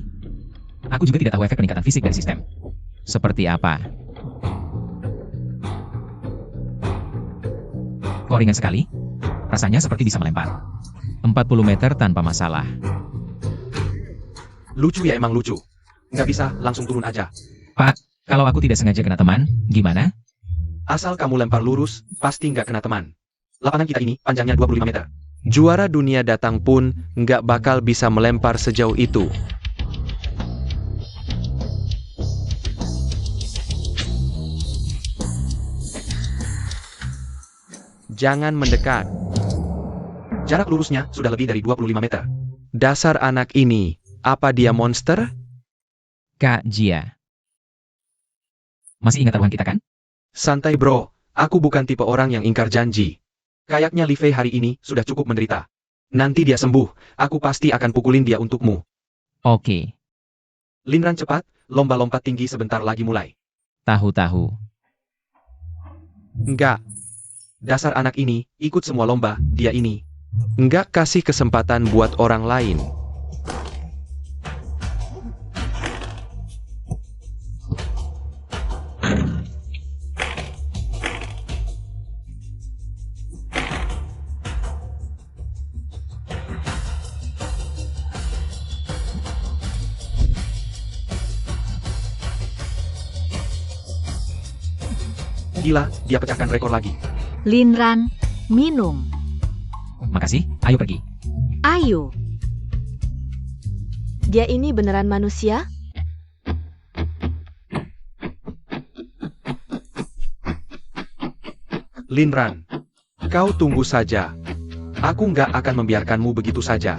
aku juga tidak tahu efek peningkatan fisik dari sistem. Seperti apa? Kok ringan sekali? Rasanya seperti bisa melempar. 40 meter tanpa masalah. Lucu ya, emang lucu. Nggak bisa, langsung turun aja. Pak, kalau aku tidak sengaja kena teman, gimana? Asal kamu lempar lurus, pasti nggak kena teman. Lapangan kita ini panjangnya 25 meter. Juara dunia datang pun nggak bakal bisa melempar sejauh itu. Jangan mendekat. Jarak lurusnya sudah lebih dari 25 meter. Dasar anak ini, apa dia monster? Kak Jia. Masih ingat taruhan kita kan? Santai bro, aku bukan tipe orang yang ingkar janji. Kayaknya Li Fei hari ini sudah cukup menderita. Nanti dia sembuh, aku pasti akan pukulin dia untukmu. Oke. Linran cepat, lomba lompat tinggi sebentar lagi mulai. Tahu-tahu. Enggak. Dasar anak ini, ikut semua lomba, dia ini. Enggak kasih kesempatan buat orang lain. Gila, dia pecahkan rekor lagi. Linran, minum. Makasih, ayo pergi. Ayo. Dia ini beneran manusia? Linran, kau tunggu saja. Aku nggak akan membiarkanmu begitu saja.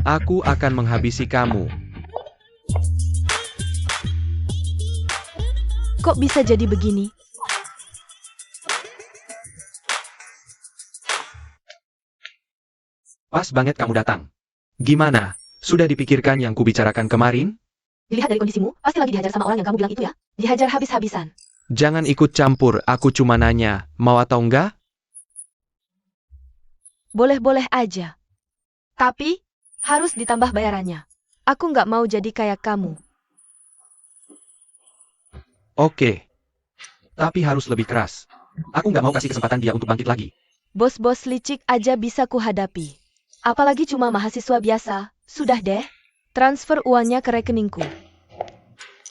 Aku akan menghabisi kamu. Kok bisa jadi begini? Pas banget kamu datang. Gimana? Sudah dipikirkan yang kubicarakan kemarin? Dilihat dari kondisimu, pasti lagi dihajar sama orang yang kamu bilang itu ya? Dihajar habis-habisan. Jangan ikut campur, aku cuma nanya, mau atau enggak? Boleh-boleh aja. Tapi, harus ditambah bayarannya. Aku nggak mau jadi kayak kamu. Oke. Tapi harus lebih keras. Aku nggak mau kasih kesempatan dia untuk bangkit lagi. Bos-bos licik aja bisa kuhadapi. Apalagi cuma mahasiswa biasa. Sudah deh. Transfer uangnya ke rekeningku.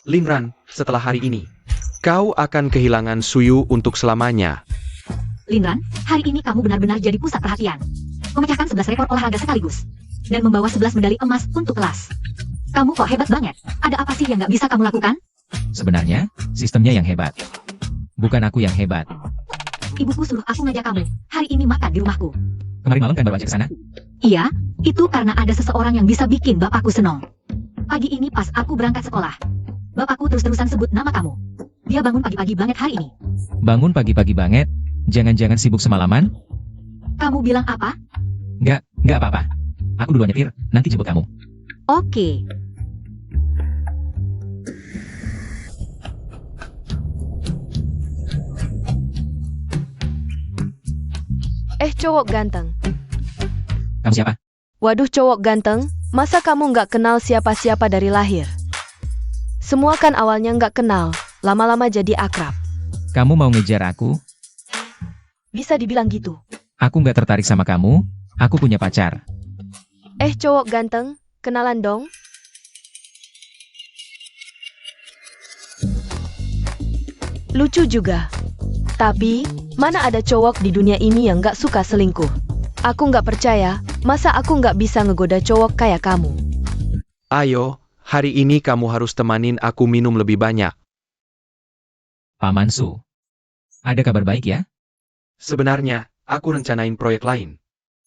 Linran, setelah hari ini, kau akan kehilangan Suyu untuk selamanya. Linran, hari ini kamu benar-benar jadi pusat perhatian. Memecahkan 11 rekor olahraga sekaligus. Dan membawa 11 medali emas untuk kelas. Kamu kok hebat banget. Ada apa sih yang nggak bisa kamu lakukan? Sebenarnya, sistemnya yang hebat. Bukan aku yang hebat. Ibuku suruh aku ngajak kamu. Hari ini makan di rumahku. Kemarin malam kan baru aja ke sana? Iya, itu karena ada seseorang yang bisa bikin bapakku senang. Pagi ini pas aku berangkat sekolah, bapakku terus-terusan sebut nama kamu. Dia bangun pagi-pagi banget hari ini. Bangun pagi-pagi banget? Jangan-jangan sibuk semalaman? Kamu bilang apa? Nggak apa-apa. Aku duluan nyetir, nanti jemput kamu. Oke. Cowok ganteng. Kamu siapa? Waduh cowok ganteng, masa kamu nggak kenal siapa-siapa dari lahir? Semua kan awalnya nggak kenal, lama-lama jadi akrab. Kamu mau ngejar aku? Bisa dibilang gitu. Aku nggak tertarik sama kamu, aku punya pacar. Cowok ganteng, kenalan dong. Lucu juga. Tapi, mana ada cowok di dunia ini yang nggak suka selingkuh? Aku nggak percaya, masa aku nggak bisa ngegoda cowok kayak kamu? Ayo, hari ini kamu harus temanin aku minum lebih banyak. Paman Su. Ada kabar baik ya? Sebenarnya, aku rencanain proyek lain.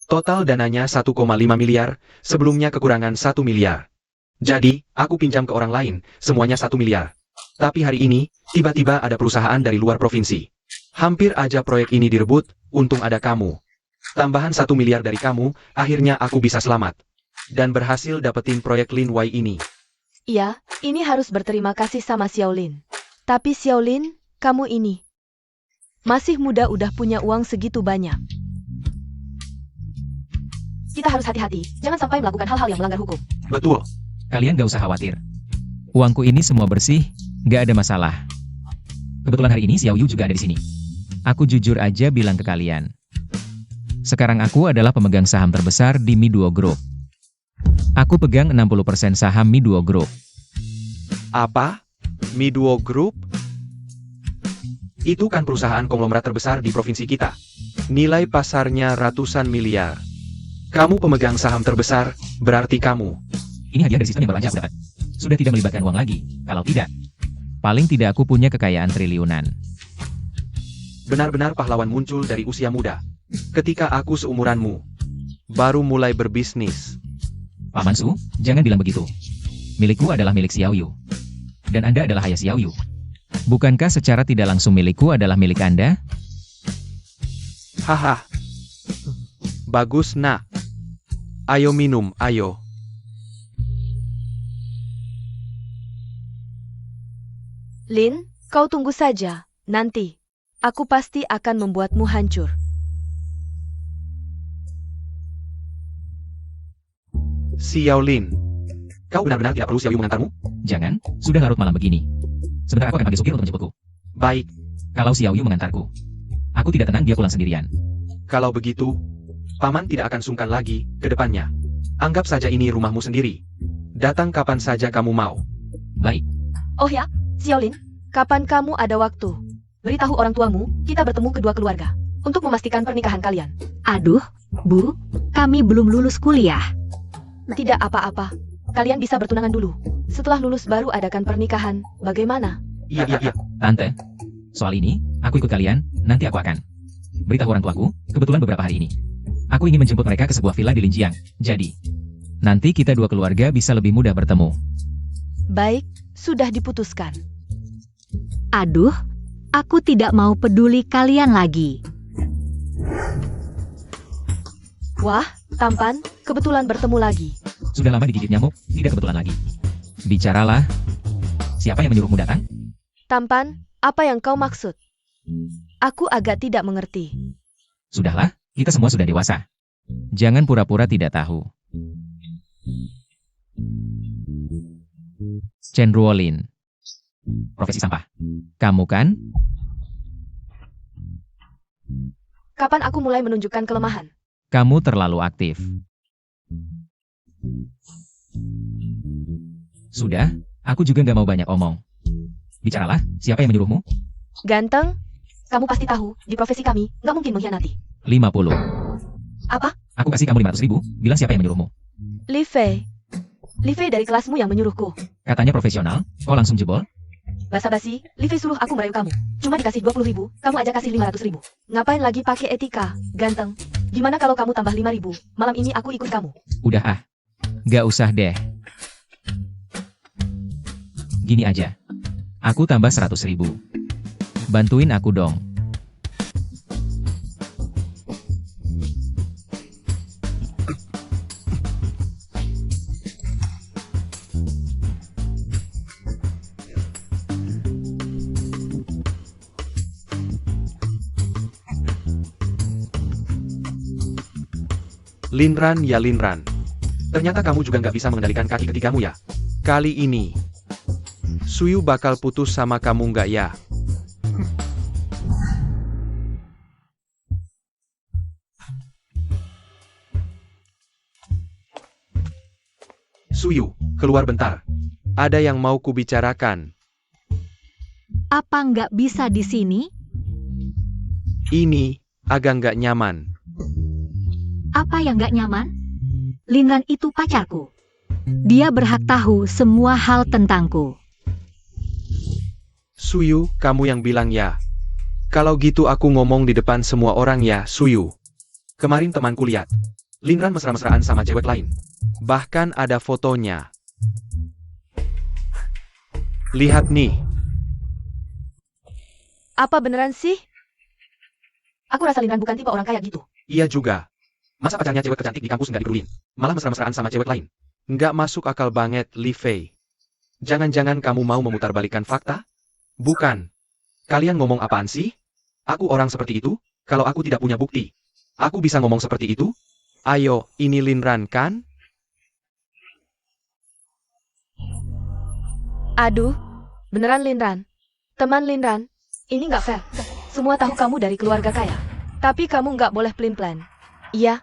Total dananya 1,5 miliar, sebelumnya kekurangan 1 miliar. Jadi, aku pinjam ke orang lain, semuanya 1 miliar. Tapi hari ini, tiba-tiba ada perusahaan dari luar provinsi. Hampir aja proyek ini direbut, untung ada kamu. Tambahan 1 miliar dari kamu, akhirnya aku bisa selamat. Dan berhasil dapetin proyek Lin Wei ini. Iya, ini harus berterima kasih sama Xiaolin. Tapi Xiaolin, kamu ini masih muda udah punya uang segitu banyak. Kita harus hati-hati, jangan sampai melakukan hal-hal yang melanggar hukum. Betul. Kalian gak usah khawatir. Uangku ini semua bersih, gak ada masalah. Kebetulan hari ini Xiao Yu juga ada di sini. Aku jujur aja bilang ke kalian. Sekarang aku adalah pemegang saham terbesar di Mi Duo Group. Aku pegang 60% saham Mi Duo Group. Apa? Mi Duo Group? Itu kan perusahaan konglomerat terbesar di provinsi kita. Nilai pasarnya ratusan miliar. Kamu pemegang saham terbesar, berarti kamu. Ini hadiah dari sistem yang baru aja aku dapat. Sudah tidak melibatkan uang lagi. Kalau tidak, paling tidak aku punya kekayaan triliunan. Benar-benar pahlawan muncul dari usia muda. Ketika aku seumuranmu, baru mulai berbisnis. Paman Su, jangan bilang begitu. Milikku adalah milik Xiao Yu. Dan Anda adalah ayah Xiao Yu. Bukankah secara tidak langsung milikku adalah milik Anda? Haha. Bagus nak. Ayo minum, ayo. Lin, kau tunggu saja. Nanti, aku pasti akan membuatmu hancur. Xiaolin. Kau benar-benar tidak perlu Xiao Yu mengantarmu? Jangan, sudah larut malam begini. Sebentar aku akan panggil supir untuk menjemputku. Baik, Kalau Xiao Yu mengantarku, aku tidak tenang dia pulang sendirian. kalau begitu, Paman tidak akan sungkan lagi ke depannya. Anggap saja ini rumahmu sendiri. Datang kapan saja kamu mau. Baik, Oh ya, Xiaolin, kapan kamu ada waktu? Beritahu orang tuamu, kita bertemu kedua keluarga. Untuk memastikan pernikahan kalian. Aduh, Bu, kami belum lulus kuliah. Tidak apa-apa. Kalian bisa bertunangan dulu. Setelah lulus baru adakan pernikahan. Bagaimana? Iya. Tante. Soal ini, aku ikut kalian, nanti aku akan beritahu orang tuaku, kebetulan beberapa hari ini. Aku ingin menjemput mereka ke sebuah villa di Linjiang. Jadi, nanti kita dua keluarga bisa lebih mudah bertemu. Baik, sudah diputuskan. Aduh, aku tidak mau peduli kalian lagi. Wah, tampan, kebetulan bertemu lagi. Sudah lama digigit nyamuk, tidak kebetulan lagi. Bicaralah. Siapa yang menyuruhmu datang? Tampan, apa yang kau maksud? Aku agak tidak mengerti. Sudahlah, kita semua sudah dewasa. Jangan pura-pura tidak tahu. Chen Ruolin. Profesi sampah. Kamu kan? Kapan aku mulai menunjukkan kelemahan? Kamu terlalu aktif. Sudah, aku juga nggak mau banyak omong. Bicaralah, siapa yang menyuruhmu? Ganteng, kamu pasti tahu, di profesi kami, nggak mungkin mengkhianati. 50. Apa? Aku kasih kamu 500.000, bilang siapa yang menyuruhmu. Li Fei. Li Fei dari kelasmu yang menyuruhku. Katanya profesional, kok langsung jebol? Basa-basi, Li Fei suruh aku merayu kamu. Cuma dikasih 20.000, kamu aja kasih 500.000. Ngapain lagi pakai etika, ganteng? Gimana kalau kamu tambah 5.000, malam ini aku ikut kamu. Udah ah. Nggak usah deh. Gini aja. Aku tambah 100.000. Bantuin aku dong. Linran ya Linran. Ternyata kamu juga nggak bisa mengendalikan kaki ketigamu ya. Kali ini, Suyu bakal putus sama kamu nggak ya? Suyu, keluar bentar. Ada yang mau kubicarakan. Apa nggak bisa di sini? Ini agak nggak nyaman. Apa yang nggak nyaman? Linran itu pacarku. Dia berhak tahu semua hal tentangku. Suyu, kamu yang bilang ya. Kalau gitu aku ngomong di depan semua orang ya, Suyu. Kemarin temanku lihat. Linran mesra-mesraan sama cewek lain. Bahkan ada fotonya. Lihat nih. Apa beneran sih? Aku rasa Linran bukan tipe orang kayak gitu. Iya juga. Masa pacarnya cewek kecantik di kampus nggak dipedulin? Malah mesra-mesraan sama cewek lain. Nggak masuk akal banget, Li Fei. Jangan-jangan kamu mau memutarbalikkan fakta? Bukan. Kalian ngomong apaan sih? Aku orang seperti itu? Kalau aku tidak punya bukti, aku bisa ngomong seperti itu? Ayo, ini Linran kan? Aduh, beneran Linran. Teman Linran, ini nggak fair. Semua tahu kamu dari keluarga kaya. Tapi kamu nggak boleh pelin-pelan. Iya.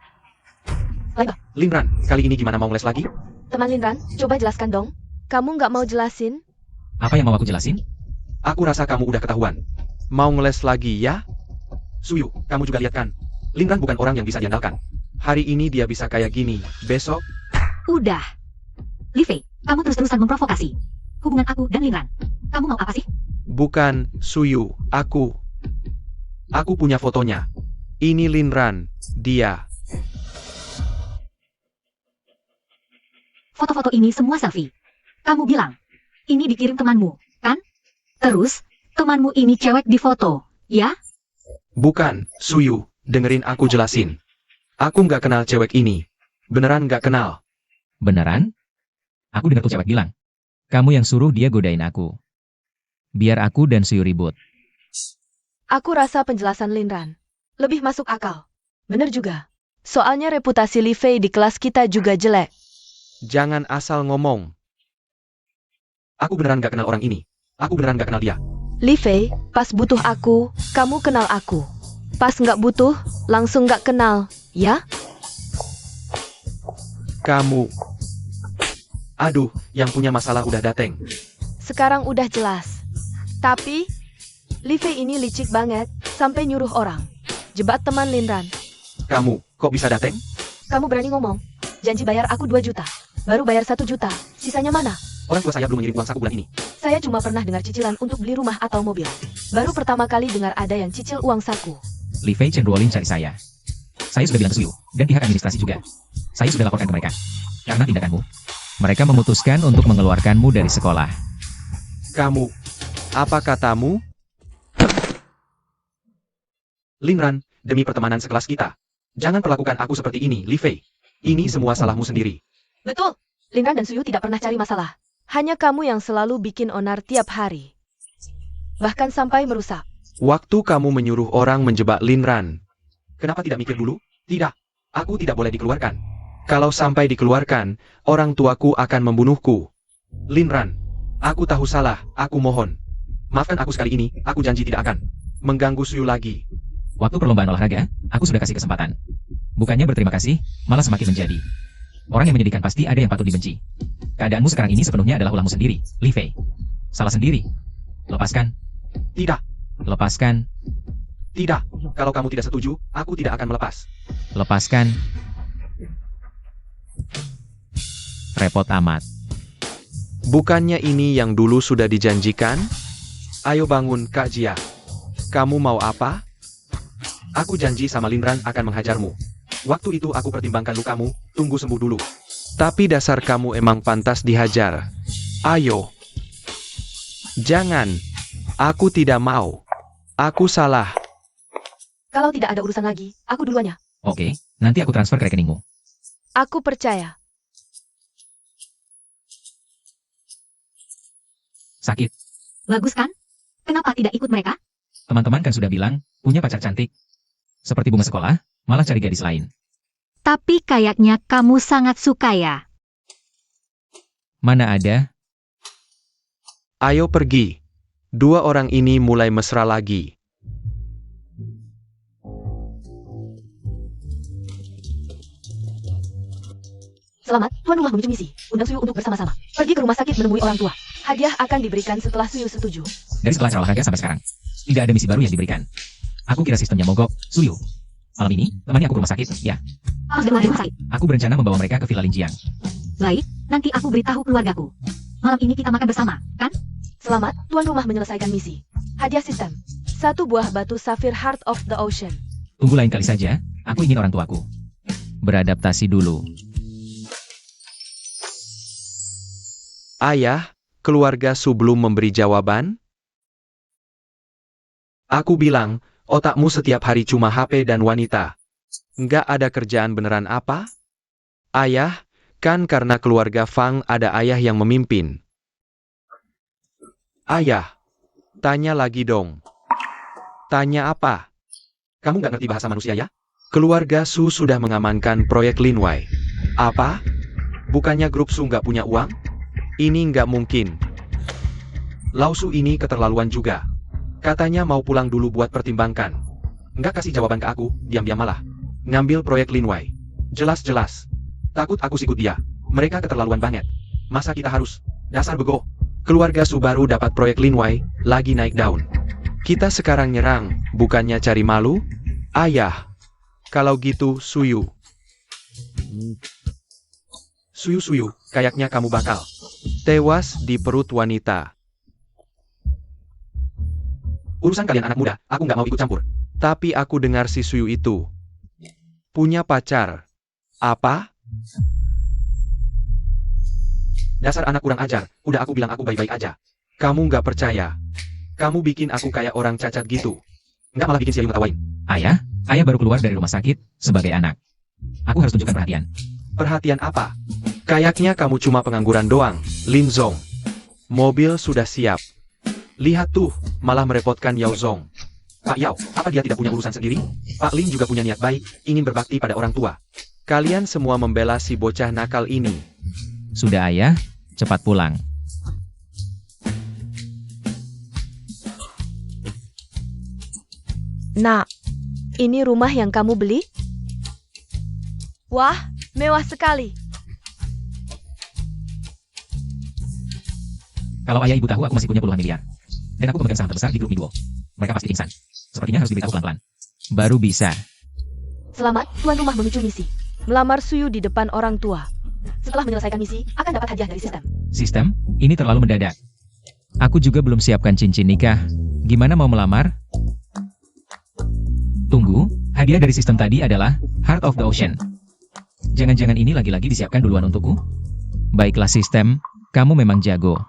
Linran, kali ini gimana mau ngeles lagi? Teman Linran, coba jelaskan dong. Kamu nggak mau jelasin? Apa yang mau aku jelasin? Aku rasa kamu udah ketahuan. Mau ngeles lagi ya? Suyu, kamu juga lihat kan? Linran bukan orang yang bisa diandalkan. Hari ini dia bisa kayak gini, besok... Udah. Li Fei, kamu terus-terusan memprovokasi hubungan aku dan Linran. Kamu mau apa sih? Bukan, Suyu, aku. Aku punya fotonya. Ini Linran, dia. Foto-foto ini semua selfie. Kamu bilang, ini dikirim temanmu, kan? Terus, temanmu ini cewek di foto, ya? Bukan, Suyu, dengerin aku jelasin. Aku nggak kenal cewek ini. Beneran nggak kenal. Beneran? Aku dengar tuh cewek bilang. Kamu yang suruh dia godain aku. Biar aku dan Suyu ribut. Aku rasa penjelasan Linran lebih masuk akal. Bener juga. Soalnya reputasi Li Fei di kelas kita juga jelek. Jangan asal ngomong. Aku beneran nggak kenal orang ini. Aku beneran nggak kenal dia. Li Fei, pas butuh aku, kamu kenal aku. Pas nggak butuh, langsung nggak kenal, ya? Kamu. Aduh, yang punya masalah udah dateng. Sekarang udah jelas. Tapi, Li Fei ini licik banget, sampai nyuruh orang jebat teman Linran. Kamu, kok bisa dateng? Kamu berani ngomong? Janji bayar aku 2 juta. Baru bayar 1 juta. Sisanya mana? Orang tua saya belum mengirim uang saku bulan ini. Saya cuma pernah dengar cicilan untuk beli rumah atau mobil. Baru pertama kali dengar ada yang cicil uang saku. Li Fei cenderung cari saya. Saya sudah bilang ke Suyu, dan pihak administrasi juga. Saya sudah laporkan ke mereka. Karena tindakanmu. Mereka memutuskan untuk mengeluarkanmu dari sekolah. Kamu. Apa katamu? Linran, demi pertemanan sekelas kita. Jangan perlakukan aku seperti ini, Li Fei. Ini semua salahmu sendiri. Betul. Linran dan Suyu tidak pernah cari masalah. Hanya kamu yang selalu bikin onar tiap hari. Bahkan sampai merusak. Waktu kamu menyuruh orang menjebak Linran, kenapa tidak mikir dulu? Tidak. Aku tidak boleh dikeluarkan. Kalau sampai dikeluarkan, orang tuaku akan membunuhku. Linran, aku tahu salah, aku mohon. Maafkan aku sekali ini, aku janji tidak akan mengganggu Suyu lagi. Waktu perlombaan olahraga, aku sudah kasih kesempatan. Bukannya berterima kasih, malah semakin menjadi. Orang yang menyedihkan pasti ada yang patut dibenci. Keadaanmu sekarang ini sepenuhnya adalah ulahmu sendiri, Li Fei. Salah sendiri. Lepaskan. Tidak, Lepaskan. tidak. Kalau kamu tidak setuju, aku tidak akan melepas. Lepaskan. Repot amat. Bukannya ini yang dulu sudah dijanjikan? Ayo bangun, Kak Jia. Kamu mau apa? Aku janji sama Linran akan menghajarmu. Waktu itu aku pertimbangkan lukamu, tunggu sembuh dulu. Tapi dasar kamu emang pantas dihajar. Ayo. Jangan. Aku tidak mau. Aku salah. Kalau tidak ada urusan lagi, aku duluannya. Oke, nanti aku transfer ke rekeningmu. Aku percaya. Sakit. Bagus kan? Kenapa tidak ikut mereka? Teman-teman kan sudah bilang, punya pacar cantik. Seperti bunga sekolah, malah cari gadis lain. Tapi kayaknya kamu sangat suka ya. Mana ada? Ayo pergi. Dua orang ini mulai mesra lagi. Selamat, tuan rumah menuju misi. Undang Suyu untuk bersama-sama. Pergi ke rumah sakit menemui orang tua. Hadiah akan diberikan setelah Suyu setuju. Dari setelah acara olahraga sampai sekarang, tidak ada misi baru yang diberikan. Aku kira sistemnya mogok, Suyu. Malam ini, temani aku ke rumah sakit, ya. Harus ke rumah sakit. Aku berencana membawa mereka ke Villa Linjiang. Baik, nanti aku beritahu keluargaku. Malam ini kita makan bersama, kan? Selamat, tuan rumah menyelesaikan misi. Hadiah sistem. 1 buah batu safir Heart of the Ocean. Tunggu lain kali saja, aku ingin orang tuaku beradaptasi dulu. Ayah, keluarga Su belum memberi jawaban? Aku bilang, otakmu setiap hari cuma HP dan wanita. Nggak ada kerjaan beneran apa? Ayah, kan karena keluarga Fang ada ayah yang memimpin. Ayah, tanya lagi dong. Tanya apa? Kamu nggak ngerti bahasa manusia ya? Keluarga Su sudah mengamankan proyek Linwai. Apa? Bukannya grup Su nggak punya uang? Ini nggak mungkin. Lao Su ini keterlaluan juga. Katanya mau pulang dulu buat pertimbangkan. Nggak kasih jawaban ke aku, diam-diam malah ngambil proyek Linwai. Jelas-jelas. Takut aku sikut dia. Mereka keterlaluan banget. Masa kita harus? Dasar bego. Keluarga Su baru dapat proyek Linwai, lagi naik daun. Kita sekarang nyerang, bukannya cari malu? Ayah. Kalau gitu, Suyu. Suyu, kayaknya kamu bakal tewas di perut wanita. Urusan kalian anak muda, aku nggak mau ikut campur. Tapi aku dengar si Suyu itu punya pacar. Apa? Dasar anak kurang ajar, udah aku bilang aku baik-baik aja. Kamu nggak percaya. Kamu bikin aku kayak orang cacat gitu. Nggak malah bikin si Ayu ngetawain. Ayah baru keluar dari rumah sakit sebagai anak. Aku harus tunjukkan perhatian. Perhatian apa? Kayaknya kamu cuma pengangguran doang, Lin Zong. Mobil sudah siap. Lihat tuh, malah merepotkan Yao Zong. Pak Yao, apa dia tidak punya urusan sendiri? Pak Lin juga punya niat baik, ingin berbakti pada orang tua. Kalian semua membela si bocah nakal ini. Sudah ayah, cepat pulang. Nak, ini rumah yang kamu beli? Wah, mewah sekali. Kalau ayah ibu tahu aku masih punya puluhan miliar. Dan aku pemegang saham terbesar di grup Miduo. Mereka pasti pingsan. Sepertinya harus diberitahu pelan-pelan. Baru bisa. Selamat, tuan rumah menuju misi. Melamar Suyu di depan orang tua. Setelah menyelesaikan misi, akan dapat hadiah dari sistem. Sistem? Ini terlalu mendadak. Aku juga belum siapkan cincin nikah. Gimana mau melamar? Tunggu, hadiah dari sistem tadi adalah Heart of the Ocean. Jangan-jangan ini lagi-lagi disiapkan duluan untukku? Baiklah sistem, kamu memang jago.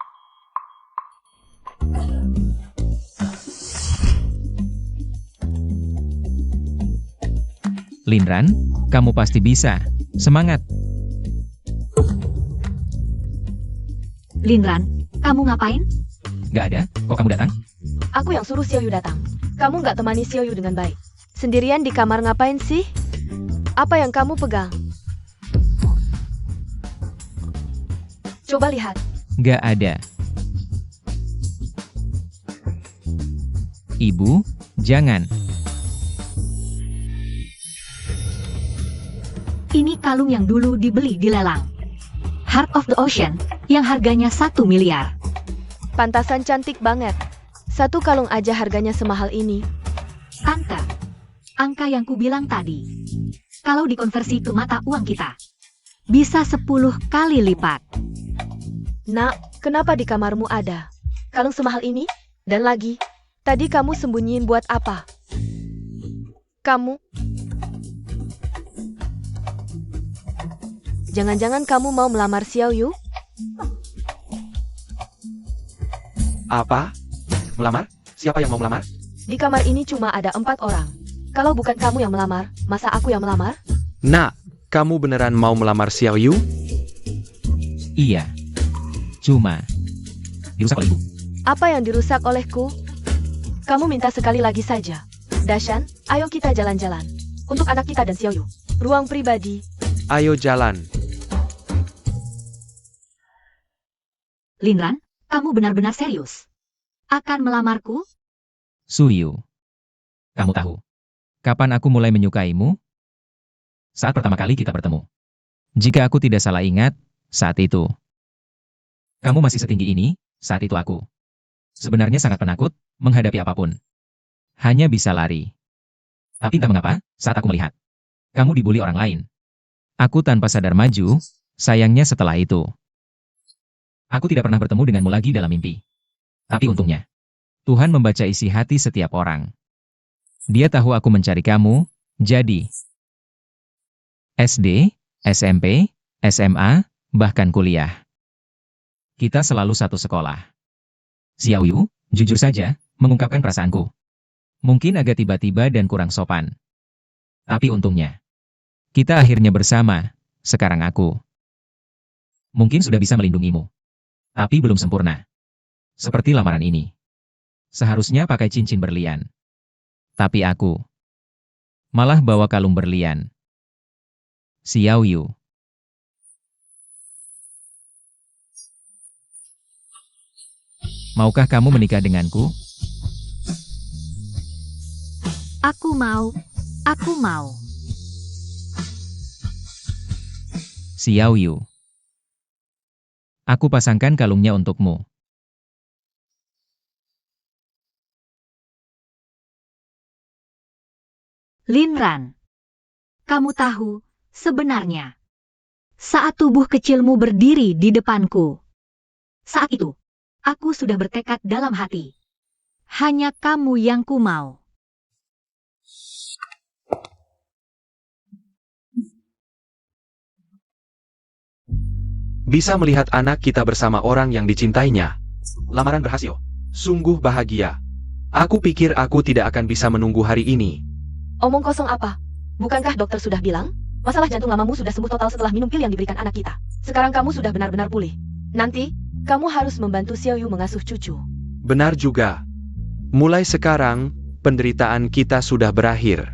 Linran, kamu pasti bisa. Semangat. Linran, kamu ngapain? Gak ada, kok kamu datang? Aku yang suruh Xiaoyu datang. Kamu nggak temani Xiaoyu dengan baik. Sendirian di kamar ngapain sih? Apa yang kamu pegang? Coba lihat. Gak ada. Ibu, jangan. Ini kalung yang dulu dibeli di lelang. Heart of the Ocean, yang harganya 1 miliar. Pantasan cantik banget. Satu kalung aja harganya semahal ini. Tante, angka yang kubilang tadi, kalau dikonversi ke mata uang kita, bisa 10 kali lipat. Nak, kenapa di kamarmu ada kalung semahal ini? Dan lagi, tadi kamu sembunyiin buat apa? Kamu? Jangan-jangan kamu mau melamar Xiao Yu? Apa? Melamar? Siapa yang mau melamar? Di kamar ini cuma ada 4 orang. Kalau bukan kamu yang melamar, masa aku yang melamar? Nak, kamu beneran mau melamar Xiao Yu? Iya. Cuma dirusak oleh ibu. Apa yang dirusak olehku? Kamu minta sekali lagi saja. Dashan, ayo kita jalan-jalan. Untuk anak kita dan Xiao Yu. Ruang pribadi. Ayo jalan. Linran, kamu benar-benar serius? Akan melamarku? Suyu. Kamu tahu, kapan aku mulai menyukaimu? Saat pertama kali kita bertemu. Jika aku tidak salah ingat, saat itu. Kamu masih setinggi ini, saat itu aku. Sebenarnya sangat penakut, menghadapi apapun. Hanya bisa lari. Tapi entah mengapa, saat aku melihat, kamu dibully orang lain. Aku tanpa sadar maju, sayangnya setelah itu. Aku tidak pernah bertemu denganmu lagi dalam mimpi. Tapi untungnya, Tuhan membaca isi hati setiap orang. Dia tahu aku mencari kamu, jadi SD, SMP, SMA, bahkan kuliah. Kita selalu satu sekolah. Xiao Yu, jujur saja, mengungkapkan perasaanku. Mungkin agak tiba-tiba dan kurang sopan. Tapi untungnya, kita akhirnya bersama, sekarang aku. Mungkin sudah bisa melindungimu. Tapi belum sempurna. Seperti lamaran ini. Seharusnya pakai cincin berlian. Tapi aku malah bawa kalung berlian. Xiao Yu. Maukah kamu menikah denganku? Aku mau. Aku mau. Xiao Yu. Aku pasangkan kalungnya untukmu. Linran, kamu tahu, sebenarnya, saat tubuh kecilmu berdiri di depanku, saat itu, aku sudah bertekad dalam hati. Hanya kamu yang ku mau. Bisa melihat anak kita bersama orang yang dicintainya. Lamaran berhasil. Sungguh bahagia. Aku pikir aku tidak akan bisa menunggu hari ini. Omong kosong apa? Bukankah dokter sudah bilang? Masalah jantung lamamu sudah sembuh total setelah minum pil yang diberikan anak kita. Sekarang kamu sudah benar-benar pulih. Nanti, kamu harus membantu Xiao Yu mengasuh cucu. Benar juga. Mulai sekarang, penderitaan kita sudah berakhir.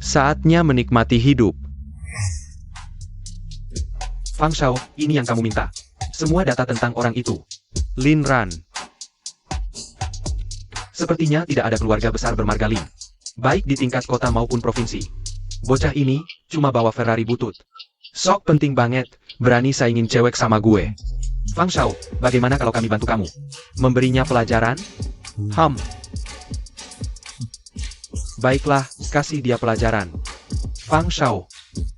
Saatnya menikmati hidup. Fang Shao, ini yang kamu minta. Semua data tentang orang itu. Linran. Sepertinya tidak ada keluarga besar bermarga Lin. Baik di tingkat kota maupun provinsi. Bocah ini cuma bawa Ferrari butut. Sok penting banget, berani saingin cewek sama gue. Fang Shao, bagaimana kalau kami bantu kamu? Memberinya pelajaran? Baiklah, kasih dia pelajaran. Fang Shao,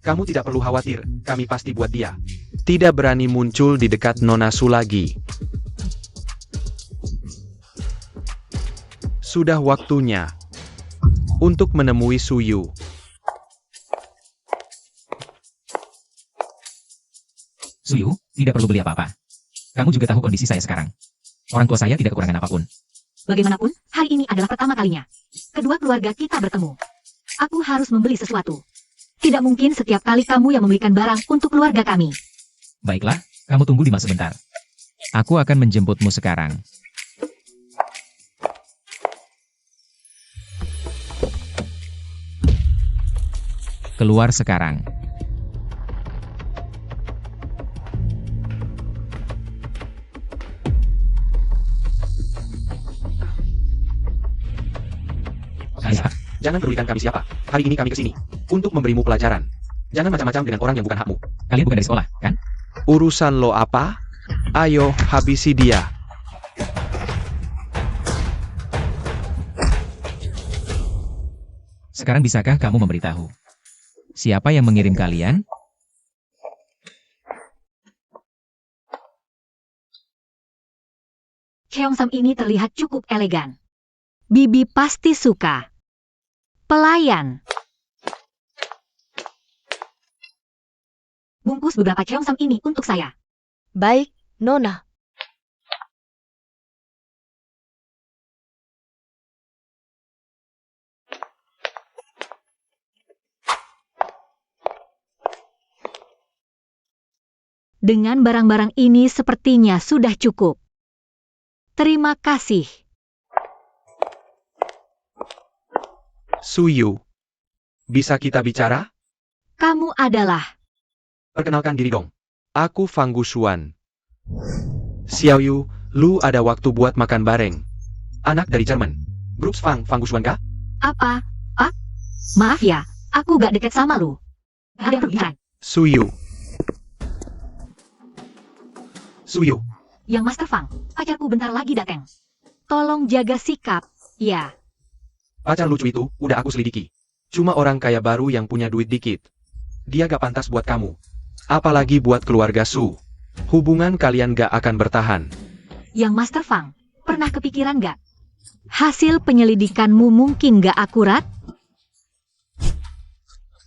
kamu tidak perlu khawatir, kami pasti buat dia. Tidak berani muncul di dekat Nona Su lagi. Sudah waktunya untuk menemui Suyu. Suyu, tidak perlu beli apa-apa. Kamu juga tahu kondisi saya sekarang. Orang tua saya tidak kekurangan apapun. Bagaimanapun, hari ini adalah pertama kalinya. Kedua keluarga kita bertemu. Aku harus membeli sesuatu. Tidak mungkin setiap kali kamu yang membelikan barang untuk keluarga kami. Baiklah, kamu tunggu di mas sebentar. Aku akan menjemputmu sekarang. Keluar sekarang. Aisyah, Jangan pedulikan kami siapa. Hari ini kami ke sini untuk memberimu pelajaran. Jangan macam-macam dengan orang yang bukan hakmu. kalian bukan dari sekolah, kan? Urusan lo apa? Ayo, habisi dia. Sekarang bisakah kamu memberitahu? Siapa yang mengirim kalian? Cheongsam ini terlihat cukup elegan. Bibi pasti suka. Pelayan. Bungkus beberapa cheongsam ini untuk saya. Baik, Nona. Dengan barang-barang ini sepertinya sudah cukup. Terima kasih. Suyu. Bisa kita bicara? Kamu adalah... Perkenalkan diri dong. Aku Fang Gushuan. Xiao Yu, lu ada waktu buat makan bareng. Anak dari Jerman. Grup Fang Gushuan kah? Apa? Ah? Maaf ya, aku gak deket sama lu. Ada yang perlu dicari. Suyu. Suyu. Yang Master Fang, pacarku bentar lagi datang. Tolong jaga sikap, ya. Pacar lucu itu, udah aku selidiki. Cuma orang kaya baru yang punya duit dikit. Dia gak pantas buat kamu. Apalagi buat keluarga Su. Hubungan kalian gak akan bertahan. Yang Master Fang, pernah kepikiran gak? Hasil penyelidikanmu mungkin gak akurat?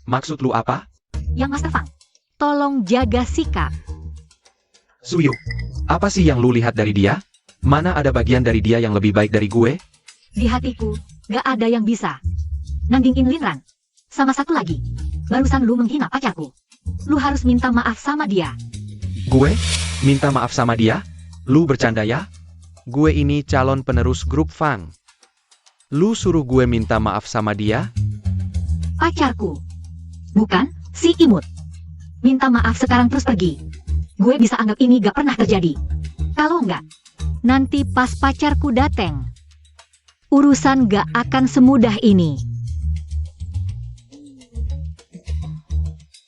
Maksud lu apa? Yang Master Fang, tolong jaga sikap. Suyu, apa sih yang lu lihat dari dia? Mana ada bagian dari dia yang lebih baik dari gue? Di hatiku, gak ada yang bisa. Nanggingin Linran. Sama satu lagi, barusan lu menghina pacarku. Lu harus minta maaf sama dia. Gue? Minta maaf sama dia? Lu bercanda ya? Gue ini calon penerus grup Fang. Lu suruh gue minta maaf sama dia? Pacarku. Bukan, si imut. Minta maaf sekarang terus pergi. Gue bisa anggap ini gak pernah terjadi. Kalau enggak, nanti pas pacarku dateng, urusan gak akan semudah ini.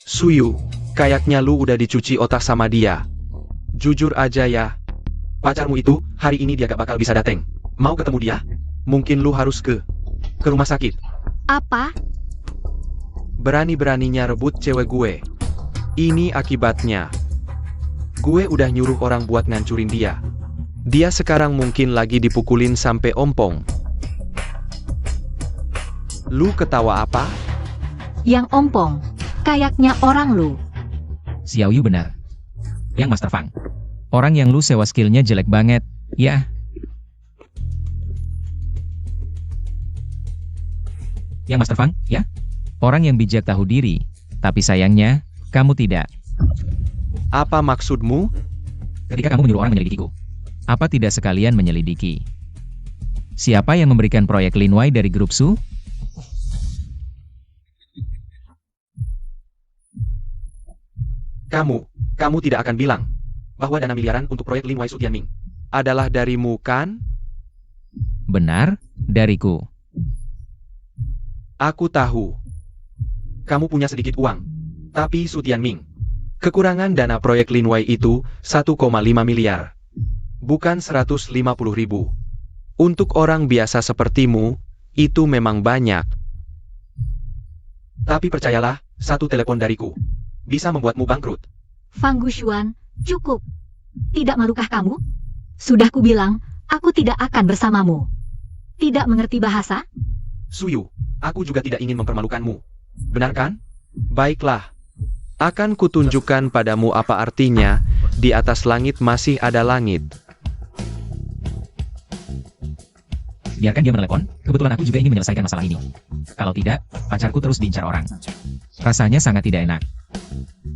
Suyu, kayaknya lu udah dicuci otak sama dia. Jujur aja ya. Pacarmu itu, hari ini dia gak bakal bisa dateng. Mau ketemu dia? Mungkin lu harus ke rumah sakit. Apa? Berani-beraninya rebut cewek gue. Ini akibatnya. Gue udah nyuruh orang buat ngancurin dia. Dia sekarang mungkin lagi dipukulin sampai ompong. Lu ketawa apa? Yang ompong, kayaknya orang lu. Xiao Yu benar. Yang Master Fang. Orang yang lu sewa skillnya jelek banget, ya. Yang Master Fang, ya. Orang yang bijak tahu diri, tapi sayangnya, kamu tidak. Apa maksudmu? Ketika kamu menyuruh orang menyelidikiku, apa tidak sekalian menyelidiki? Siapa yang memberikan proyek Lin Wei dari grup Su? Kamu tidak akan bilang bahwa dana miliaran untuk proyek Lin Wei Su Tianming adalah darimu kan? Benar, dariku. Aku tahu. Kamu punya sedikit uang. Tapi Su Tianming, kekurangan dana proyek Lin Wei itu 1,5 miliar. Bukan 150.000. Untuk orang biasa sepertimu, itu memang banyak. Tapi percayalah, satu telepon dariku bisa membuatmu bangkrut. Fang Gushuan, cukup. Tidak malukah kamu? Sudah kubilang, aku tidak akan bersamamu. Tidak mengerti bahasa? Suyu, aku juga tidak ingin mempermalukanmu. Benar kan? Baiklah. Akan kutunjukkan padamu apa artinya, di atas langit masih ada langit. Biarkan dia menelepon, kebetulan aku juga ingin menyelesaikan masalah ini. Kalau tidak, pacarku terus diincar orang. Rasanya sangat tidak enak.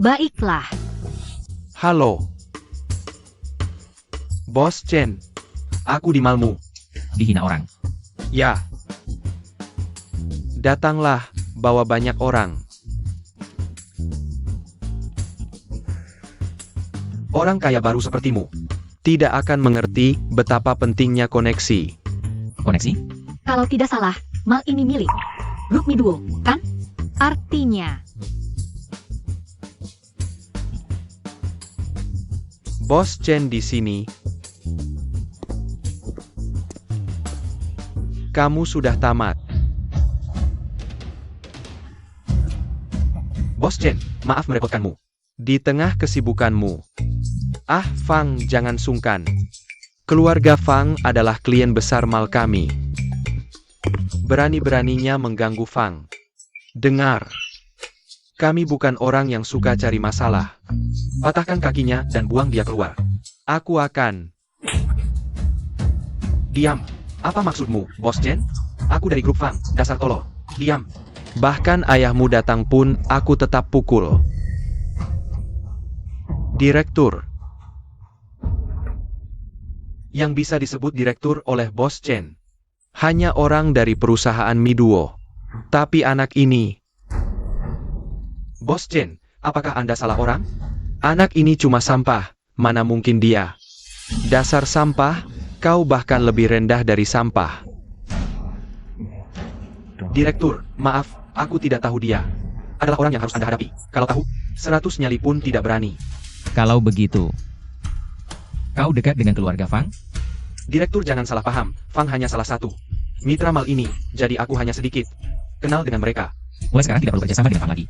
Baiklah. Halo. Bos Chen. Aku di Malmu. Dihina orang. Ya. Datanglah, bawa banyak orang. Orang kaya baru sepertimu tidak akan mengerti betapa pentingnya koneksi. Koneksi? Kalau tidak salah, Mal ini milik grup Miduo, kan? Artinya, Bos Chen di sini. Kamu sudah tamat. Bos Chen, maaf merepotkanmu. Di tengah kesibukanmu. Ah, Fang, jangan sungkan. Keluarga Fang adalah klien besar mal kami. Berani-beraninya mengganggu Fang. Dengar. Kami bukan orang yang suka cari masalah. Patahkan kakinya dan buang dia keluar. Aku akan... Diam. Apa maksudmu, Bos Chen? Aku dari grup Fang, dasar tolol. Diam. Bahkan ayahmu datang pun, aku tetap pukul. Direktur. Yang bisa disebut direktur oleh Bos Chen. Hanya orang dari perusahaan Miduo. Tapi anak ini... Bos Chen, apakah Anda salah orang? Anak ini cuma sampah, mana mungkin dia? Dasar sampah, kau bahkan lebih rendah dari sampah. Direktur, maaf, aku tidak tahu dia. Adalah orang yang harus Anda hadapi. Kalau tahu, 100 nyali pun tidak berani. Kalau begitu, kau dekat dengan keluarga Fang? Direktur jangan salah paham, Fang hanya salah satu mitra mal ini, jadi aku hanya sedikit kenal dengan mereka. Mulai sekarang tidak perlu kerjasama dengan Fang lagi.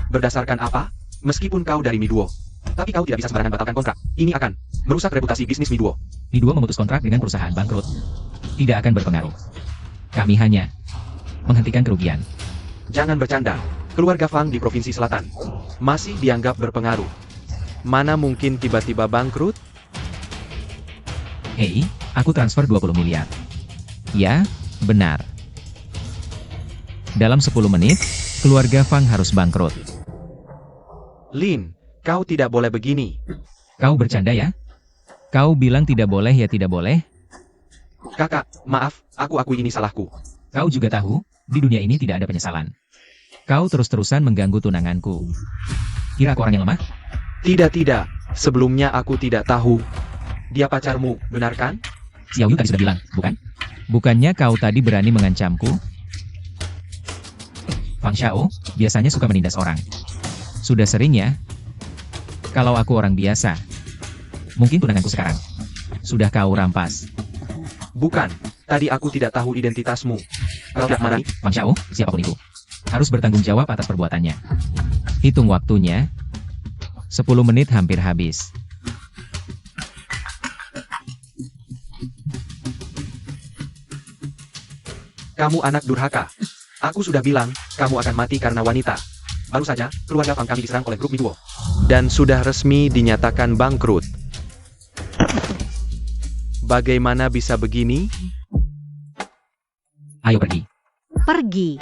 Berdasarkan apa? Meskipun kau dari Miduo, tapi kau tidak bisa sembarangan batalkan kontrak. Ini akan merusak reputasi bisnis Miduo. Miduo memutus kontrak dengan perusahaan bangkrut. Tidak akan berpengaruh. Kami hanya menghentikan kerugian. Jangan bercanda. Keluarga Fang di Provinsi Selatan masih dianggap berpengaruh. Mana mungkin tiba-tiba bangkrut? Hei, aku transfer 20 miliar. Ya, benar. Dalam 10 menit, keluarga Fang harus bangkrut. Lin, kau tidak boleh begini. Kau bercanda ya? Kau bilang tidak boleh ya tidak boleh? Kakak, maaf, aku akui ini salahku. Kau juga tahu, di dunia ini tidak ada penyesalan. Kau terus-terusan mengganggu tunanganku. Kira aku orang yang lemah? Tidak, sebelumnya aku tidak tahu. Dia pacarmu, benar kan? Xiao Yu tadi sudah bilang, bukan? Bukannya kau tadi berani mengancamku? Fang Xiao, biasanya suka menindas orang. Sudah sering ya? Kalau aku orang biasa, mungkin tunanganku sekarang sudah kau rampas. Bukan, tadi aku tidak tahu identitasmu. Kalau tidak marah, Fang Xiao, siapapun itu, harus bertanggung jawab atas perbuatannya. Hitung waktunya. 10 menit hampir habis. kamu anak durhaka. Aku sudah bilang, kamu akan mati karena wanita. Baru saja, keluarga Fang kami diserang oleh grup Miduo. Dan sudah resmi dinyatakan bangkrut. Bagaimana bisa begini? Ayo pergi. Pergi.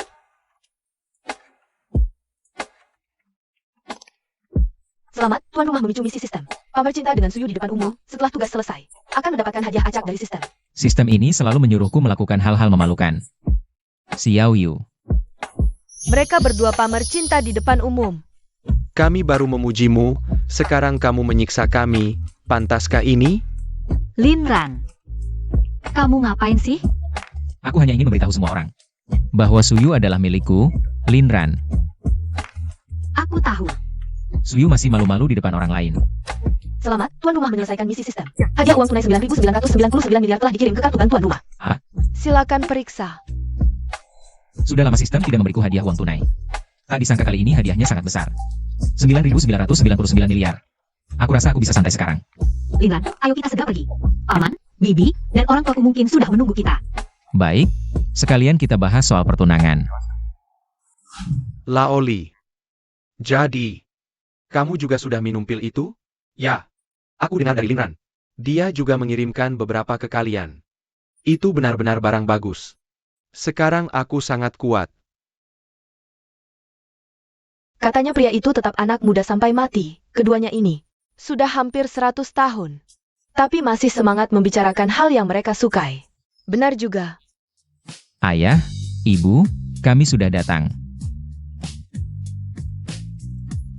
Selamat, tuan rumah memicu misi sistem. Pamer cinta dengan Suyu di depan umum, setelah tugas selesai, akan mendapatkan hadiah acak dari sistem. Sistem ini selalu menyuruhku melakukan hal-hal memalukan. Xiao Yu. Mereka berdua pamer cinta di depan umum. Kami baru memujimu, sekarang kamu menyiksa kami. Pantaskah ini? Lin Ran. Kamu ngapain sih? Aku hanya ingin memberitahu semua orang bahwa Suyu adalah milikku, Lin Ran. Aku tahu. Suyu masih malu-malu di depan orang lain. Selamat, tuan rumah menyelesaikan misi sistem. Hadiah uang tunai 9.999 miliar telah dikirim ke kartu bantuan rumah. Silakan periksa. Sudah lama sistem tidak memberiku hadiah uang tunai. Tak disangka kali ini hadiahnya sangat besar. 9.999 miliar. Aku rasa aku bisa santai sekarang. Lin Ran, ayo kita segera pergi. Paman, Bibi, dan orang tuaku mungkin sudah menunggu kita. Baik, sekalian kita bahas soal pertunangan. Laoli. Jadi, kamu juga sudah minum pil itu? Ya. Aku dengar dari Lin Ran. Dia juga mengirimkan beberapa ke kalian. Itu benar-benar barang bagus. Sekarang aku sangat kuat. Katanya pria itu tetap anak muda sampai mati. Keduanya ini Sudah hampir 100 tahun. tapi masih semangat membicarakan hal yang mereka sukai. Benar juga. Ayah, Ibu, kami sudah datang.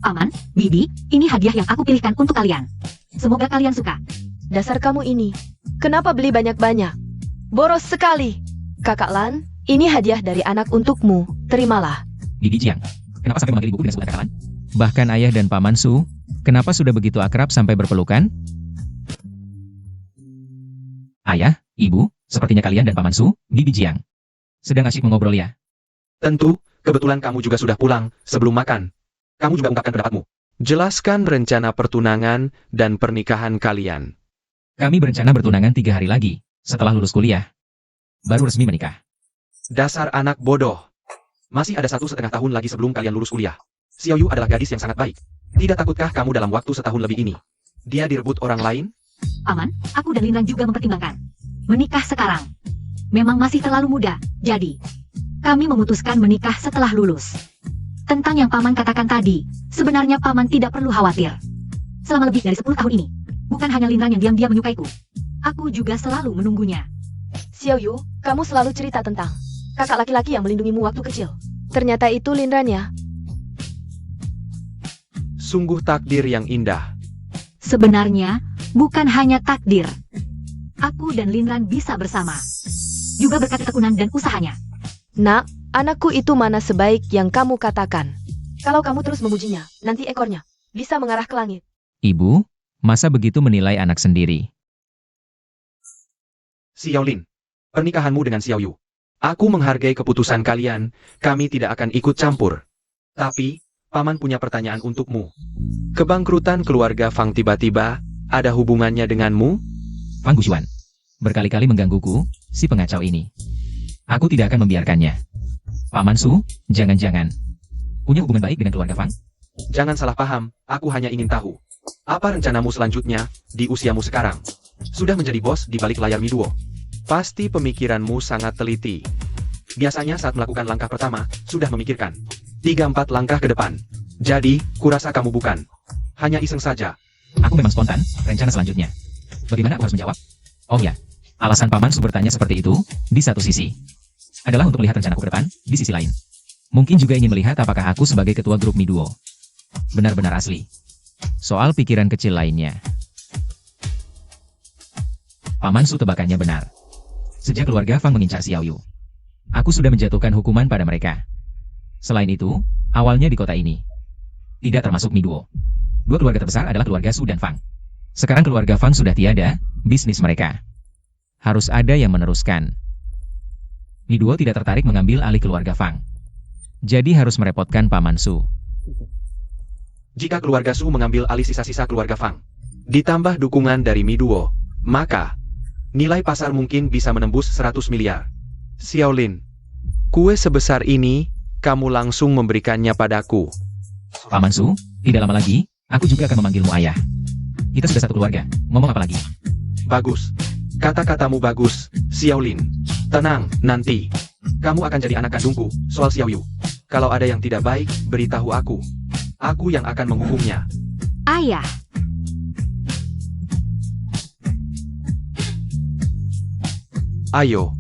Paman, Bibi, ini hadiah yang aku pilihkan untuk kalian. Semoga kalian suka. Dasar kamu ini. Kenapa beli banyak-banyak? Boros sekali. Kakak Lan, Ini hadiah dari anak untukmu, terimalah. Bibi Jiang, kenapa sampai memanggil ibuku dengan sebutan kakalan? Bahkan ayah dan Paman Su, kenapa sudah begitu akrab sampai berpelukan? Ayah, ibu, sepertinya kalian dan Paman Su, Bibi Jiang, sedang asyik mengobrol ya. Tentu, kebetulan kamu juga sudah pulang sebelum makan. Kamu juga ungkapkan pendapatmu. Jelaskan rencana pertunangan dan pernikahan kalian. Kami berencana bertunangan 3 hari lagi, setelah lulus kuliah. Baru resmi menikah. Dasar anak bodoh. Masih ada 1,5 tahun lagi sebelum kalian lulus kuliah. Xiao Yu adalah gadis yang sangat baik. Tidak takutkah kamu dalam waktu setahun lebih ini? Dia direbut orang lain? Paman, aku dan Linran juga mempertimbangkan. Menikah sekarang. Memang masih terlalu muda, jadi kami memutuskan menikah setelah lulus. Tentang yang Paman katakan tadi, sebenarnya Paman tidak perlu khawatir. Selama lebih dari 10 tahun ini, bukan hanya Linran yang diam-diam menyukaiku. Aku juga selalu menunggunya. Xiao Yu, kamu selalu cerita tentang kakak laki-laki yang melindungimu waktu kecil. Ternyata itu Linran ya? Sungguh takdir yang indah. Sebenarnya, bukan hanya takdir. Aku dan Linran bisa bersama. Juga berkat ketekunan dan usahanya. Nak, anakku itu mana sebaik yang kamu katakan. Kalau kamu terus memujinya, nanti ekornya bisa mengarah ke langit. Ibu, masa begitu menilai anak sendiri? Xiaolin, pernikahanmu dengan Xiao Yu. Aku menghargai keputusan kalian, kami tidak akan ikut campur. Tapi, Paman punya pertanyaan untukmu. Kebangkrutan keluarga Fang tiba-tiba, ada hubungannya denganmu? Fang Guxuan, berkali-kali menggangguku, si pengacau ini. Aku tidak akan membiarkannya. Paman Su, jangan-jangan punya hubungan baik dengan keluarga Fang? Jangan salah paham, aku hanya ingin tahu. Apa rencanamu selanjutnya, di usiamu sekarang? Sudah menjadi bos di balik layar Miduo. Pasti pemikiranmu sangat teliti. Biasanya saat melakukan langkah pertama, sudah memikirkan 3-4 langkah ke depan. Jadi, kurasa kamu bukan hanya iseng saja. Aku memang spontan, rencana selanjutnya. Bagaimana aku harus menjawab? Oh ya, alasan Paman Su bertanya seperti itu, di satu sisi, adalah untuk melihat rencanaku ke depan, di sisi lain. Mungkin juga ingin melihat apakah aku sebagai ketua grup Miduo benar-benar asli. Soal pikiran kecil lainnya, Paman Su tebakannya benar. Sejak keluarga Fang mengincar Xiao Yu, aku sudah menjatuhkan hukuman pada mereka. Selain itu, awalnya di kota ini tidak termasuk Miduo. 2 keluarga terbesar adalah keluarga Su dan Fang. Sekarang keluarga Fang sudah tiada, bisnis mereka harus ada yang meneruskan. Miduo tidak tertarik mengambil alih keluarga Fang. Jadi harus merepotkan Paman Su. Jika keluarga Su mengambil alih sisa-sisa keluarga Fang, ditambah dukungan dari Miduo, maka nilai pasar mungkin bisa menembus 100 miliar. Xiaolin, kue sebesar ini, kamu langsung memberikannya padaku. Paman Su, tidak lama lagi, aku juga akan memanggilmu ayah. Kita sudah satu keluarga, ngomong apa lagi? Bagus. Kata-katamu bagus, Xiaolin. Tenang, nanti kamu akan jadi anak kandungku. Soal Xiao Yu, kalau ada yang tidak baik, beritahu aku. Aku yang akan menghukumnya. Ayah, Ayo,